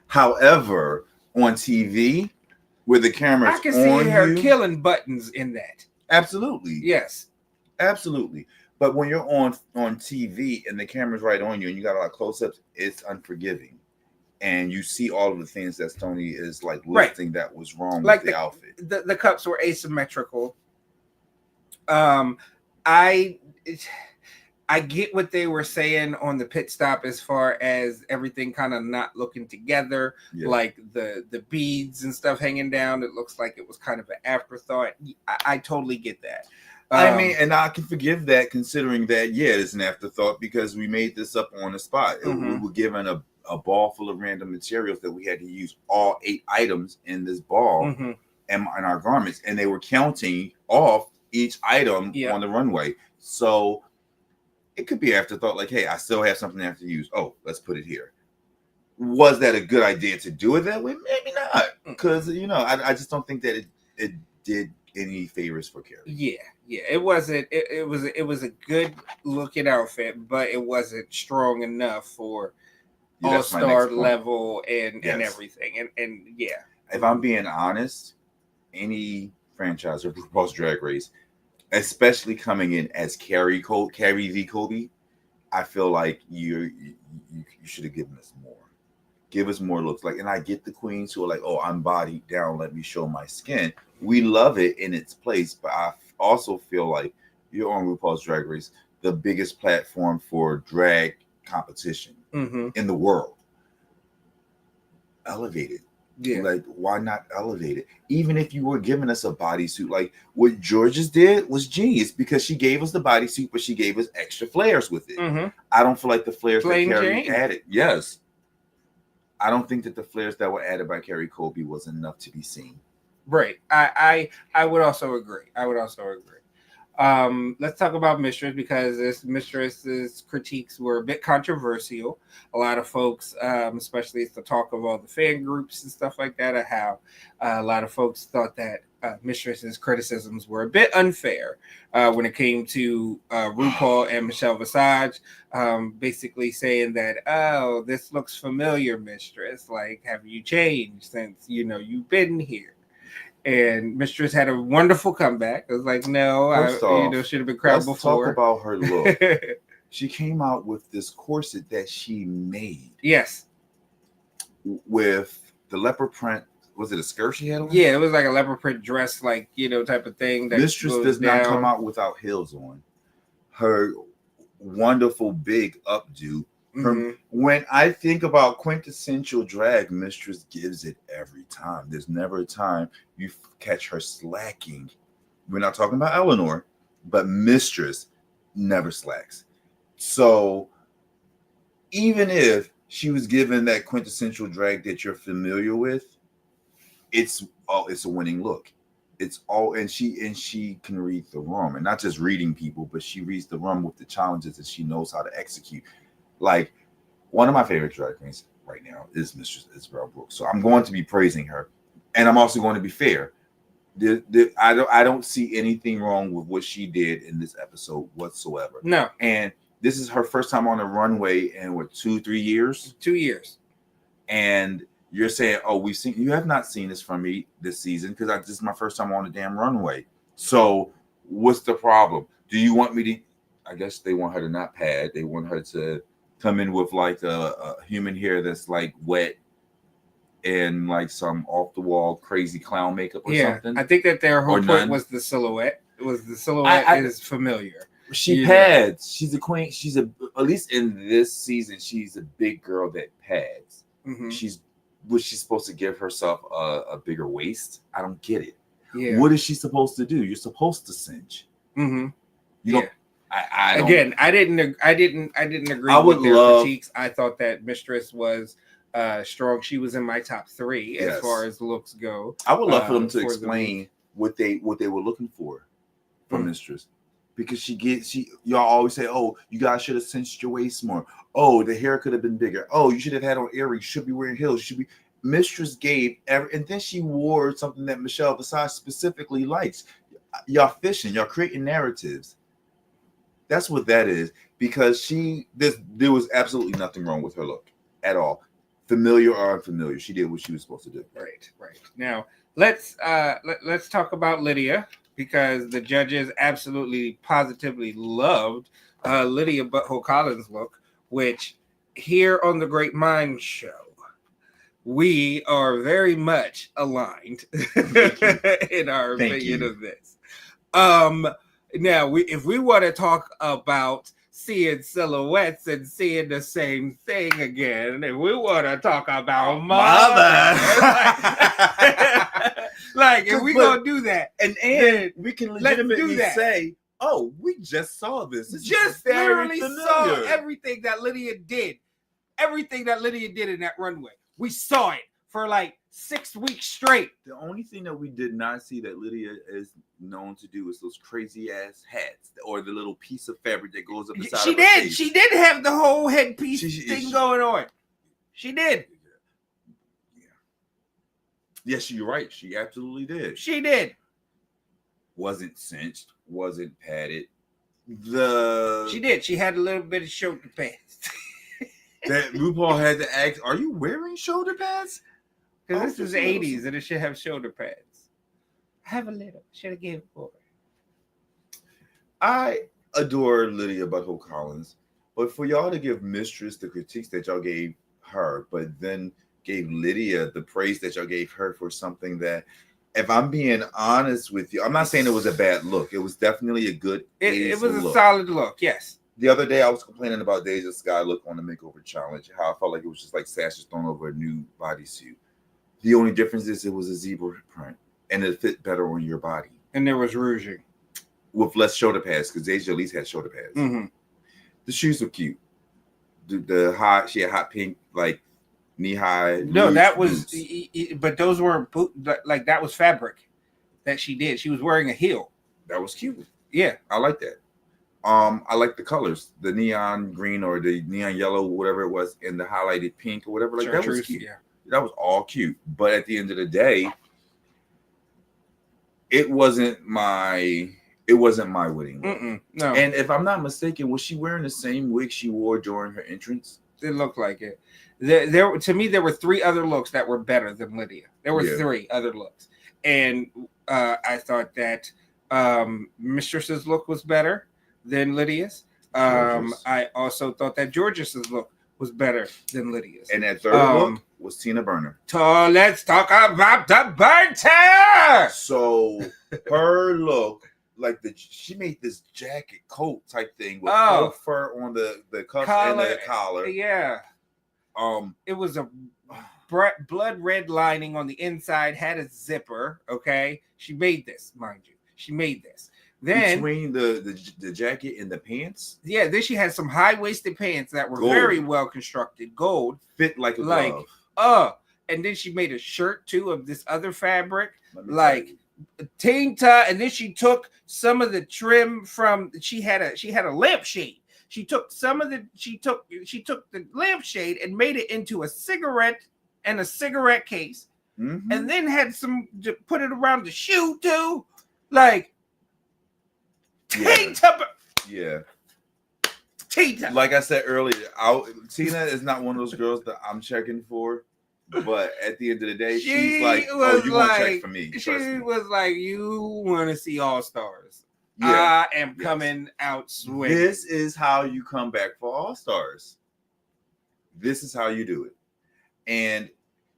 However, on TV, where the camera's I can see on her you, killing buttons in that. absolutely, Yes, absolutely. But when you're on TV and the camera's right on you and you got a lot of close-ups, it's unforgiving. And you see all of the things that Stoney is like listing that was wrong like with the outfit. The cups were asymmetrical. I get what they were saying on the pit stop as far as everything kind of not looking together, like the beads and stuff hanging down. It looks like it was kind of an afterthought. I totally get that. I mean, and I can forgive that, considering that, it's an afterthought because we made this up on the spot. We were given a ball full of random materials that we had to use all 8 items in this ball and in our garments, and they were counting off each item on the runway. So it could be afterthought, like, hey, I still have something I have to use. Oh, let's put it here. Was that a good idea to do it that way? Maybe not, because I just don't think that it did any favors for Carrie. It wasn't. It was a good looking outfit, but it wasn't strong enough for all-star level and everything. And if I'm being honest, any franchise of RuPaul's Drag Race, especially coming in as Carrie the Kobe, I feel like you should have given us more. Give us more looks. Like, and I get the queens who are like, oh, I'm bodied down, let me show my skin. We love it in its place, but I also feel like you're on RuPaul's Drag Race, the biggest platform for drag competition in the world. Elevate it. Like, why not elevate it? Even if you were giving us a bodysuit, like what Georges did was genius, because she gave us the bodysuit, but she gave us extra flares with it. I don't feel like the flares that Carrie added. Yes. I don't think that the flares that were added by Carrie Colby was enough to be seen. Right. I would also agree. Let's talk about Mistress, because this Mistress's critiques were a bit controversial. A lot of folks, especially it's the talk of all the fan groups and stuff like that, of how a lot of folks thought that Mistress's criticisms were a bit unfair when it came to RuPaul and Michelle Visage, basically saying that, oh, this looks familiar, Mistress. Like, have you changed since you've been here? And Mistress had a wonderful comeback. I was like, no, should have been crowd before. Let's talk about her look. She came out with this corset that she made. Yes. With the leopard print. Was it a skirt she had on? Yeah, it was like a leopard print dress, like, type of thing. That Mistress does not come out without heels on. Her wonderful big updo. When I think about quintessential drag, Mistress gives it every time. There's never a time you catch her slacking. We're not talking about Eleanor, but Mistress never slacks. So even if she was given that quintessential drag that you're familiar with, it's a winning look. It's all, and she can read the room, and not just reading people, but she reads the room with the challenges that she knows how to execute. Like, one of my favorite drag queens right now is Mistress Isabel Brooks. So I'm going to be praising her, and I'm also going to be fair. I don't see anything wrong with what she did in this episode whatsoever. No. And this is her first time on the runway in 2-3 years. 2 years. And you're saying, oh, you have not seen this from me this season, because this is my first time on the damn runway. So what's the problem? Do you want me to? I guess they want her to not pad. They want her to come in with like a human hair that's like wet and like some off the wall crazy clown makeup or something. I think that their whole point was the silhouette. It was the silhouette is familiar. She pads. She's a queen. She's at least in this season, she's a big girl that pads. Was she supposed to give herself a bigger waist? I don't get it. Yeah. What is she supposed to do? You're supposed to cinch. You don't. I don't, again, I didn't agree with their critiques. I thought that Mistress was strong. She was in my top 3 as far as looks go. I would love for them to explain what they were looking for from Mistress, because y'all always say, oh, you guys should have cinched your waist more. Oh, the hair could have been bigger. Oh, you should have had on earrings. You should be wearing heels. You should be. Mistress gave and then she wore something that Michelle Visage specifically likes. Y'all fishing. Y'all creating narratives. That's what that is, because there was absolutely nothing wrong with her look at all, familiar or unfamiliar. She did what she was supposed to do. Right. Now let's talk about Lydia, because the judges absolutely positively loved Lydia Butthole Collins' look, which here on the GreatMines show we are very much aligned in our opinion of this. Now, if we want to talk about seeing silhouettes and seeing the same thing again, if we want to talk about mother, like if we gonna do that, and we can legitimately say, "Oh, we just saw this. Just literally saw everything that Lydia did, in that runway. We saw it for like 6 weeks straight. The only thing that we did not see that Lydia is known to do is those crazy ass hats or the little piece of fabric that goes up the side of her face. She did have the whole headpiece thing going on. She did. Yeah. Yes, you're right. She absolutely did. She did. Wasn't cinched. Wasn't padded. She did. She had a little bit of shoulder pads. That RuPaul had to ask, "Are you wearing shoulder pads?" Because this is the 80s and it should have shoulder pads. I have a little. Should have gave it more. I adore Lydia Butthole Collins, but for y'all to give Mistress the critiques that y'all gave her, but then gave Lydia the praise that y'all gave her for something that, if I'm being honest with you, I'm not saying it was a bad look. It was definitely a good. It was a solid look. Yes. The other day, I was complaining about Deja Sky look on the makeover challenge. How I felt like it was just like sashes thrown over a new bodysuit. The only difference is it was a zebra print, and it fit better on your body. And there was rouging with less shoulder pads, because Deja at least had shoulder pads. The shoes were cute. The hot, she had hot pink, like knee high. No, that was, but those weren't boot. Like that was fabric that she did. She was wearing a heel. That was cute. Yeah, I like that. I like the colors, the neon green or the neon yellow, whatever it was, and the highlighted pink or whatever. Like that was cute. Yeah. That was all cute. But at the end of the day, it wasn't my wedding look. No. And if I'm not mistaken, was she wearing the same wig she wore during her entrance? It looked like it. There to me, there were 3 other looks that were better than Lydia. There were 3 other looks. And I thought that Mistress's look was better than Lydia's. I also thought that George's look was better than Lydia's. And that third look was Tina Burner. So let's talk about the burner. So her look, like she made this jacket coat type thing with faux fur on the cuffs and the collar. Yeah. It was a blood red lining on the inside, had a zipper. Okay, she made this, mind you. She made this. Then between the jacket and the pants, then she had some high-waisted pants that were very well constructed, gold, fit like a glove. And then she made a shirt too of this other fabric, like Tinta, and then she took some of the trim from. She had a lampshade. She took the lampshade and made it into a cigarette and a cigarette case, and then had put it around the shoe too, like. Tinta. Yeah. Tinta. Like I said earlier, Tina is not one of those girls that I'm checking for. But at the end of the day, she's like, "Oh, you want to check for me?" She was like, "You want to see All Stars? Yeah. I am coming out swinging." This is how you come back for All Stars. This is how you do it. And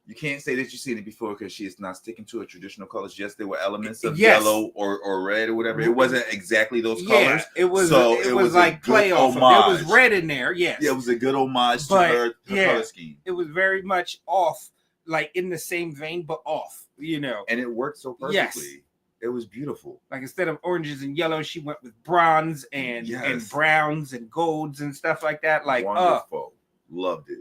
You can't say that you've seen it before because she is not sticking to her traditional colors. Yes, there were elements of Yes. yellow or red or whatever. It wasn't exactly those colors. It was. So it was like play off. There was red in there. Yes. Yeah, it was a good homage to her color scheme. It was very much off, like in the same vein, but off. You know, and it worked so perfectly. Yes. It was beautiful. Like instead of oranges and yellows, she went with bronze and browns and golds and stuff like that. Like wonderful. Loved it.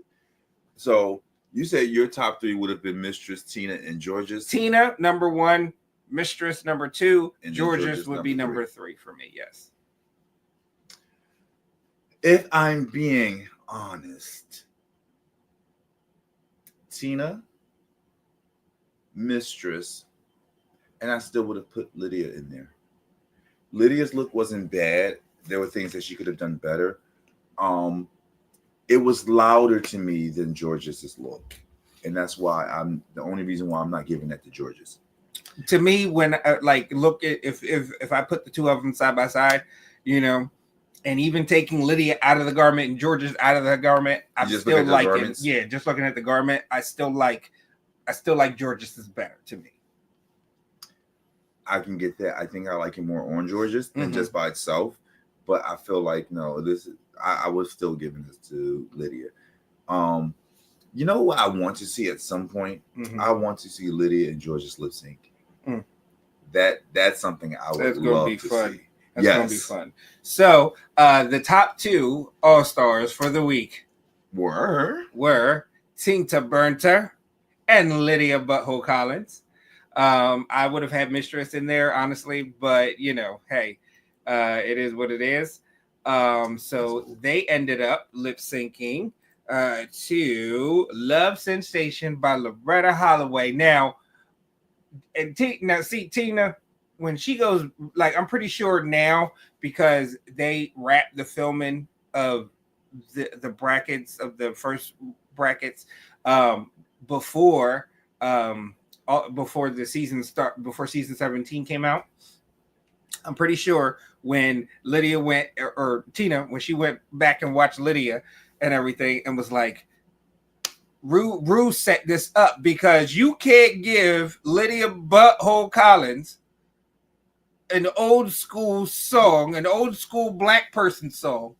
So you said your top three would have been Mistress, Tina, and Georges. Tina, number one. Mistress, number two. And Georges would be number three for me. Yes. If I'm being honest, Tina, Mistress, and I still would have put Lydia in there. Lydia's look wasn't bad. There were things that she could have done better. It was louder to me than Georges' look. And that's why the only reason why I'm not giving that to Georges. To me, when look at if I put the two of them side by side, you know, and even taking Lydia out of the garment and Georges out of the garment, I'm still liking. Yeah, just looking at the garment, I still like Georges is better to me. I can get that. I think I like it more on Georges than just by itself. But I feel like I was still giving this to Lydia. You know what I want to see at some point? I want to see Lydia and Georges lip sync. That's something I would love to see. That's gonna be fun. So the top two all-stars for the week were Tinta Burnter and Lydia Butthole Collins. I would have had Mistress in there, honestly, but you know, hey, it is what it is. So they ended up lip syncing to Love Sensation by Loretta Holloway. Now, and Tina, when she goes, like, I'm pretty sure now, because they wrapped the filming of the brackets of the first brackets before the season start, before season 17 came out. I'm pretty sure when Lydia went, or Tina, when she went back and watched Lydia and everything, and was like, Ru set this up because you can't give Lydia Butthole Collins an old school song, an old school black person song,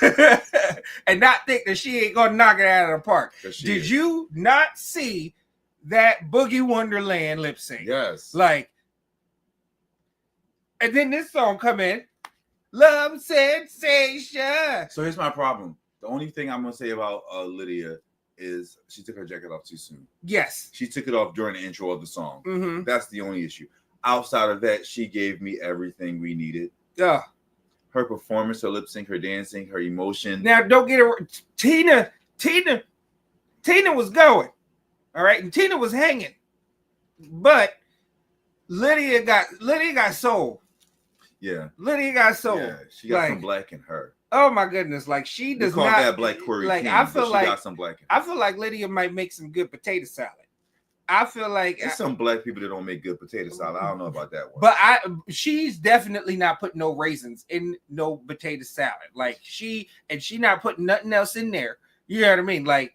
and not think that she ain't gonna knock it out of the park. Did you not see that Boogie Wonderland lip sync? Yes. Like, and then this song come in, Love Sensation. So here's my problem. The only thing I'm gonna say about Lydia is she took her jacket off too soon. Yes. She took it off during the intro of the song. That's the only issue. Outside of that, she gave me everything we needed. Yeah. Her performance, her lip sync, her dancing, her emotion. Now, don't get it. Tina was going. All right. And Tina was hanging. But Lydia got soul. Yeah. Lydia got soul. Yeah. She got some black in her. Oh my goodness. Like, she does not. That black query like, king, I feel like got some black in her. I feel like Lydia might make some good potato salad. I feel like there's some black people that don't make good potato salad. I don't know about that one. But she's definitely not putting no raisins in no potato salad. Like, she not putting nothing else in there. You know what I mean? Like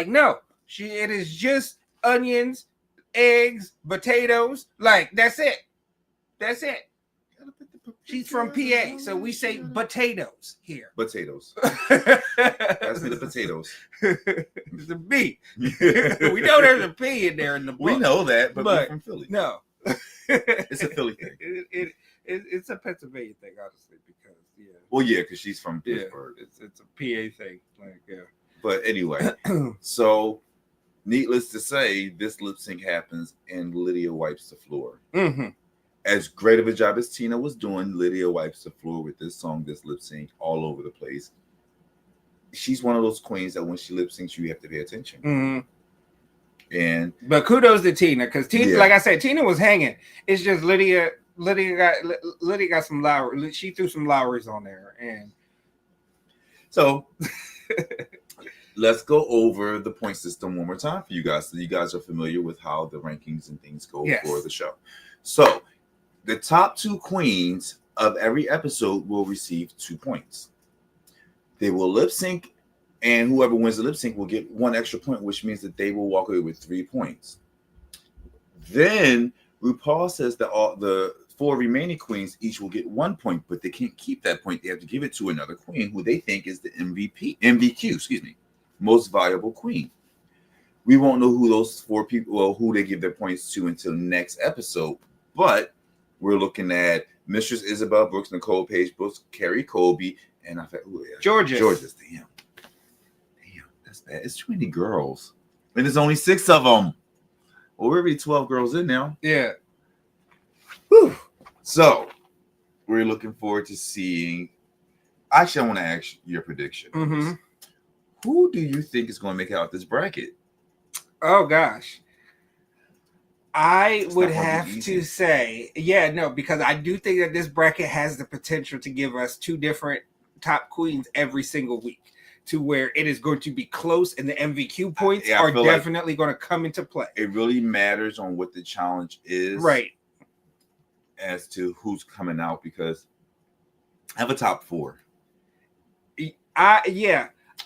no. It is just onions, eggs, potatoes. Like, that's it. That's it. She's from PA, so we say potatoes here. Potatoes. That's the potatoes. It's a B. We know there's a P in there in the book. We know that, but we're from Philly. No. It's a Philly thing. It's a Pennsylvania thing, honestly, because Well, yeah, because she's from Pittsburgh. It's a PA thing. Like, yeah. But anyway, so needless to say, this lip sync happens and Lydia wipes the floor. As great of a job as Tina was doing, Lydia wipes the floor with this song, this lip sync, all over the place. She's one of those queens that when she lip syncs, you have to pay attention. But kudos to Tina, because Tina, like I said, Tina was hanging. It's just Lydia got some Lowry. She threw some Lowrys on there, and so let's go over the point system one more time for you guys, so you guys are familiar with how the rankings and things go for the show. So the top two queens of every episode will receive 2 points. They will lip sync And whoever wins the lip sync will get 1 extra point, which means that they will walk away with 3 points. Then RuPaul says that all the 4 remaining queens each will get 1 point, but they can't keep that point. They have to give it to another queen who they think is the MVQ, most valuable queen. We won't know who those 4 people, well, who they give their points to until next episode. But we're looking at Mistress Isabel Brooks, Nicole Page Brooks, Carrie Colby, and I thought, Georges. Damn, that's bad. It's too many girls, and there's only 6 of them. Well, we're already 12 girls in now. Yeah. Whew. So we're looking forward to seeing. Actually, I want to ask your prediction. Mm-hmm. Who do you think is going to make out this bracket? Oh gosh, I would have to say, because I do think that this bracket has the potential to give us 2 different top queens every single week, to where it is going to be close, and the MVQ points are definitely going to come into play. It really matters on what the challenge is, right? As to who's coming out, because I have a top 4.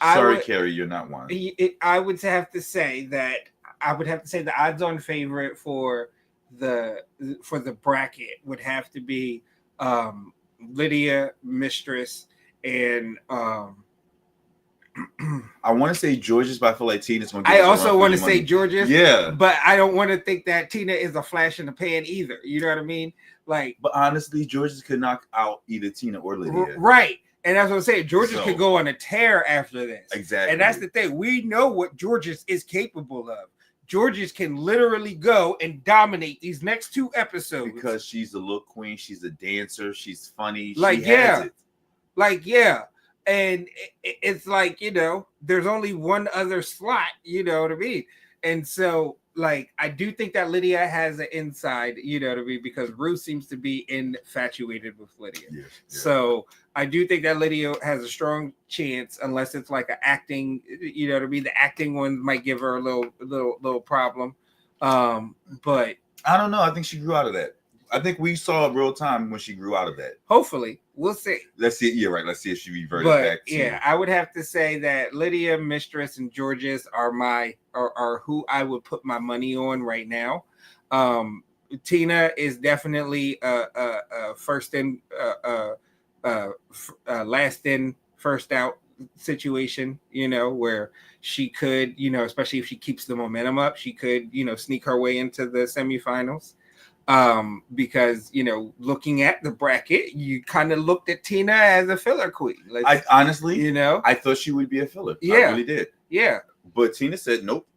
Sorry, Carrie, you're not one. I would have to say that the odds-on favorite for the bracket would have to be Lydia, Mistress, and I want to say Georges, but I feel like Tina's going to. I also want to say Georges, yeah, but I don't want to think that Tina is a flash in the pan either. You know what I mean? Like, but honestly, Georges could knock out either Tina or Lydia, right? And that's what I'm saying. Georges could go on a tear after this. Exactly. And that's the thing. We know what Georges is capable of. Georges can literally go and dominate these next 2 episodes. Because she's a look queen. She's a dancer. She's funny. Like, And it's like, there's only one other slot, you know what I mean? And so, like, I do think that Lydia has an inside, you know what I mean? Because Ru seems to be infatuated with Lydia. Yes, So I do think that Lydia has a strong chance, unless it's like an acting, you know what I mean? The acting one might give her a little problem. But I don't know. I think she grew out of that. I think we saw real time when she grew out of that. Hopefully. We'll see. Let's see. Yeah, right. Let's see if she reverted back to. I would have to say that Lydia, Mistress, and Georges are who I would put my money on right now. Tina is definitely first in, last in, first out situation, where she could, especially if she keeps the momentum up, she could, sneak her way into the semifinals. Because looking at the bracket, you kind of looked at Tina as a filler queen. I honestly, I thought she would be a filler. Yeah, I really did. Yeah, but Tina said nope.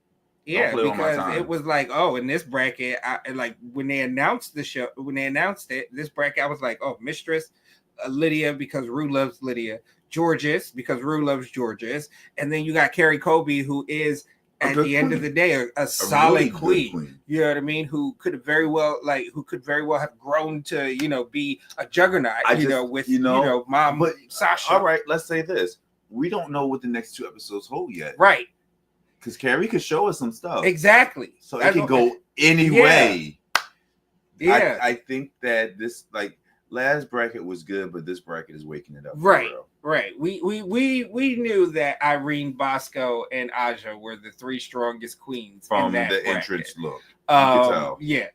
Yeah, because it was like, oh, in this bracket, when they announced the show, when they announced it, this bracket, I was like, oh, Mistress, Lydia, because Ru loves Lydia, Georges, because Ru loves Georges, and then you got Carrie Colby, who is, at the end of the day, a solid really queen. You know what I mean? Who could very well have grown to, be a juggernaut, with Mom but, Sasha. All right, let's say this. We don't know what the next 2 episodes hold yet. Right. Because Carrie could show us some stuff. Exactly. So it can go any way. Yeah. I think that this, last bracket was good, but this bracket is waking it up. Right. Right. We knew that Irene, Bosco, and Aja were the 3 strongest queens from in that the bracket. Entrance look. You could tell. Yeah.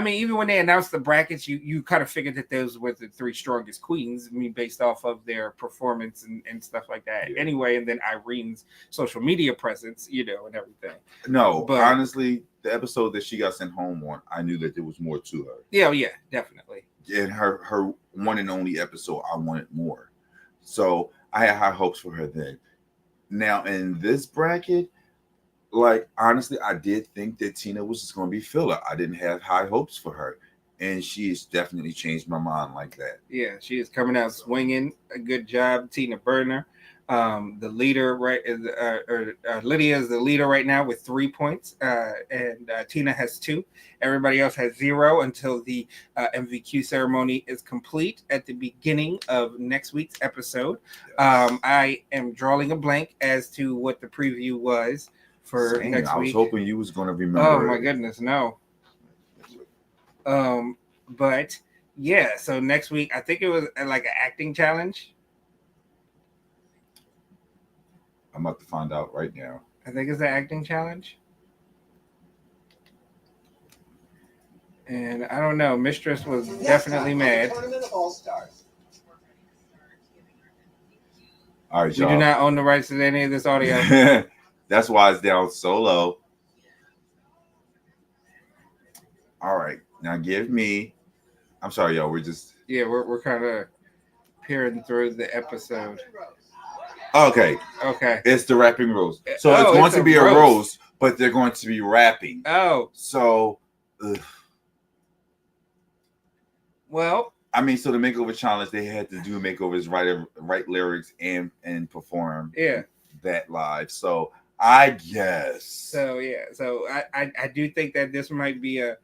Even when they announced the brackets, you kind of figured that those were the 3 strongest queens. Based off of their performance and stuff like that. Yeah. Anyway, and then Irene's social media presence, and everything. No, but honestly, the episode that she got sent home on, I knew that there was more to her. Yeah, definitely. In her one and only episode, I wanted more. So I had high hopes for her then. Now in this bracket, honestly, I did think that Tina was just going to be filler. I didn't have high hopes for her, and she has definitely changed my mind like that. Yeah, she is coming out swinging. A good job, Tina Burner. The leader, right? Lydia is the leader right now with 3 points, and Tina has 2. Everybody else has 0 until the MVQ ceremony is complete at the beginning of next week's episode. Yes. I am drawing a blank as to what the preview was for next week. I was hoping you was going to remember. Oh my goodness, no. But yeah, so next week I think it was like an acting challenge. I'm about to find out right now. I think it's the acting challenge. And I don't know. Mistress was definitely mad. All right, We do not own the rights to any of this audio. That's why it's down so low. All right, now give me. I'm sorry, y'all. We're just. Yeah, we're kind of peering through the episode. Okay. Okay. It's the rapping roast. So it's going to be a roast, but they're going to be rapping. Oh. So. Well. I mean, so the makeover challenge, they had to do makeovers, write lyrics, and perform. Yeah. That live. So I guess. So yeah. So I do think that this might be a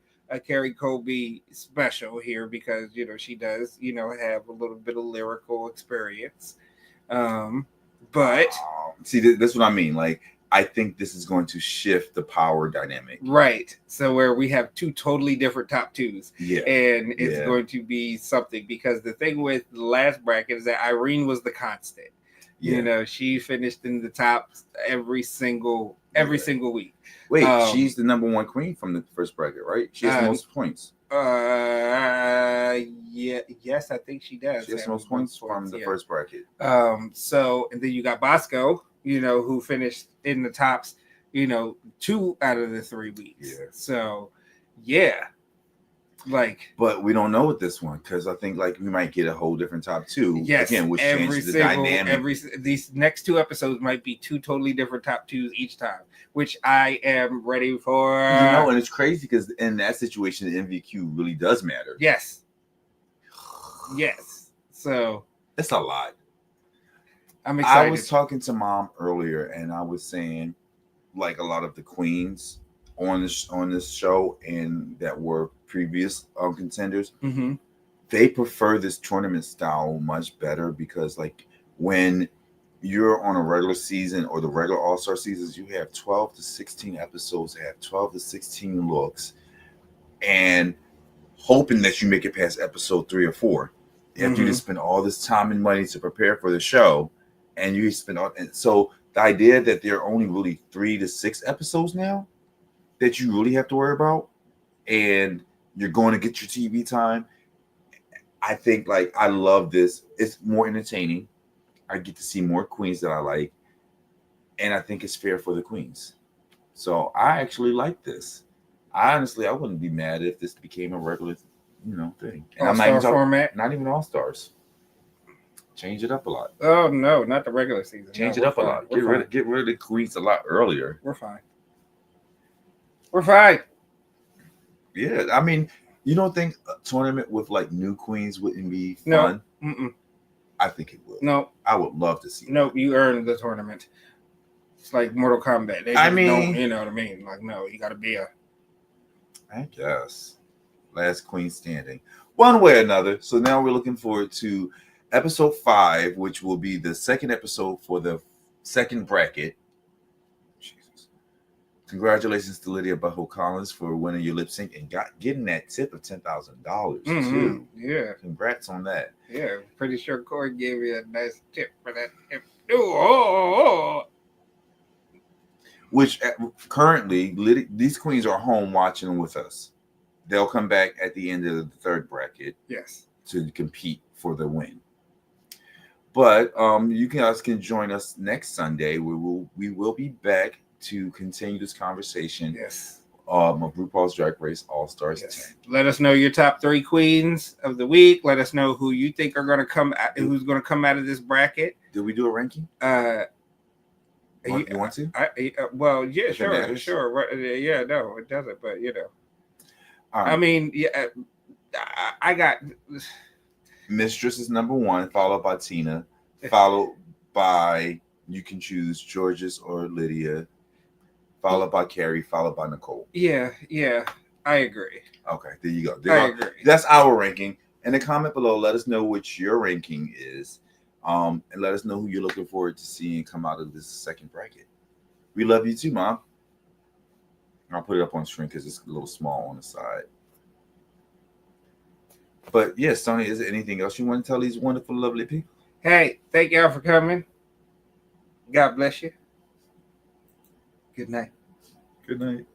Carrie Colby special here because she does have a little bit of lyrical experience. But see, that's what I mean. Like, I think this is going to shift the power dynamic. Right. So where we have two totally different top twos. Yeah. And it's going to be something because the thing with the last bracket is that Irene was the constant. Yeah. She finished in the top every single week. Wait, she's the number one queen from the first bracket, right? She has the most points. Yeah, yes, I think she does. She has the most points from the first bracket. So and then you got Bosco, who finished in the tops, 2 out of the 3 weeks. Yeah. So, yeah. But we don't know with this one because I think we might get a whole different top 2. Yes, again, which changes the dynamic. These next 2 episodes might be 2 totally different top 2s each time, which I am ready for. And it's crazy because in that situation, the MVQ really does matter. Yes. Yes. So it's a lot. I'm excited. I was talking to Mom earlier, and I was saying, a lot of the queens on this show and that were previous contenders, mm-hmm. they prefer this tournament style much better because when you're on a regular season or the regular all-star seasons, you have 12 to 16 episodes, have 12 to 16 looks, and hoping that you make it past episode 3 or 4 after you spend all this time and money to prepare for the show, and you spend all. And so the idea that there are only really 3 to 6 episodes now that you really have to worry about, and you're going to get your TV time. I think I love this. It's more entertaining. I get to see more queens that I like, and I think it's fair for the queens. So I actually like this. I wouldn't be mad if this became a regular, thing. And all-star format. Not even all stars. Change it up a lot. Oh no, not the regular season. Change it up a lot. Get rid of the queens a lot earlier. We're fine. We're fine. Yeah, I mean, you don't think a tournament with new queens wouldn't be fun? No. Mm-mm. I think it would. No. I would love to see. No, you earned the tournament. It's like Mortal Kombat. They just don't, you know what I mean? No, you got to be I guess. Last queen standing. One way or another. So now we're looking forward to episode 5, which will be the second episode for the second bracket. Jesus. Congratulations to Lydia Butthole Collins for winning your lip sync and getting that tip of $10,000 too. Yeah. Congrats on that. Yeah, pretty sure Corey gave you a nice tip for that tip. Oh. Which currently, these queens are home watching with us. They'll come back at the end of the third bracket. Yes. To compete for the win. But you guys can join us next Sunday. We will be back to continue this conversation. Yes. Of RuPaul's Drag Race All Stars 10. Let us know your top 3 queens of the week. Let us know who you think are going to come out, who's going to come out of this bracket. Did we do a ranking? You want to? Well, yeah, sure. Yeah, no, it doesn't. But right. I mean, yeah, I got Mistress is number 1, followed by Tina, followed by you can choose Georges or Lydia, followed by Carrie, followed by Nicole. Yeah, I agree. Okay, there you go. I agree. That's our ranking. In the comment below, let us know what your ranking is. And let us know who you're looking forward to seeing come out of this second bracket. We love you too, Mom. I'll put it up on screen because it's a little small on the side. But yes, Stoney, is there anything else you want to tell these wonderful, lovely people? Hey, thank y'all for coming. God bless you. Good night. Good night.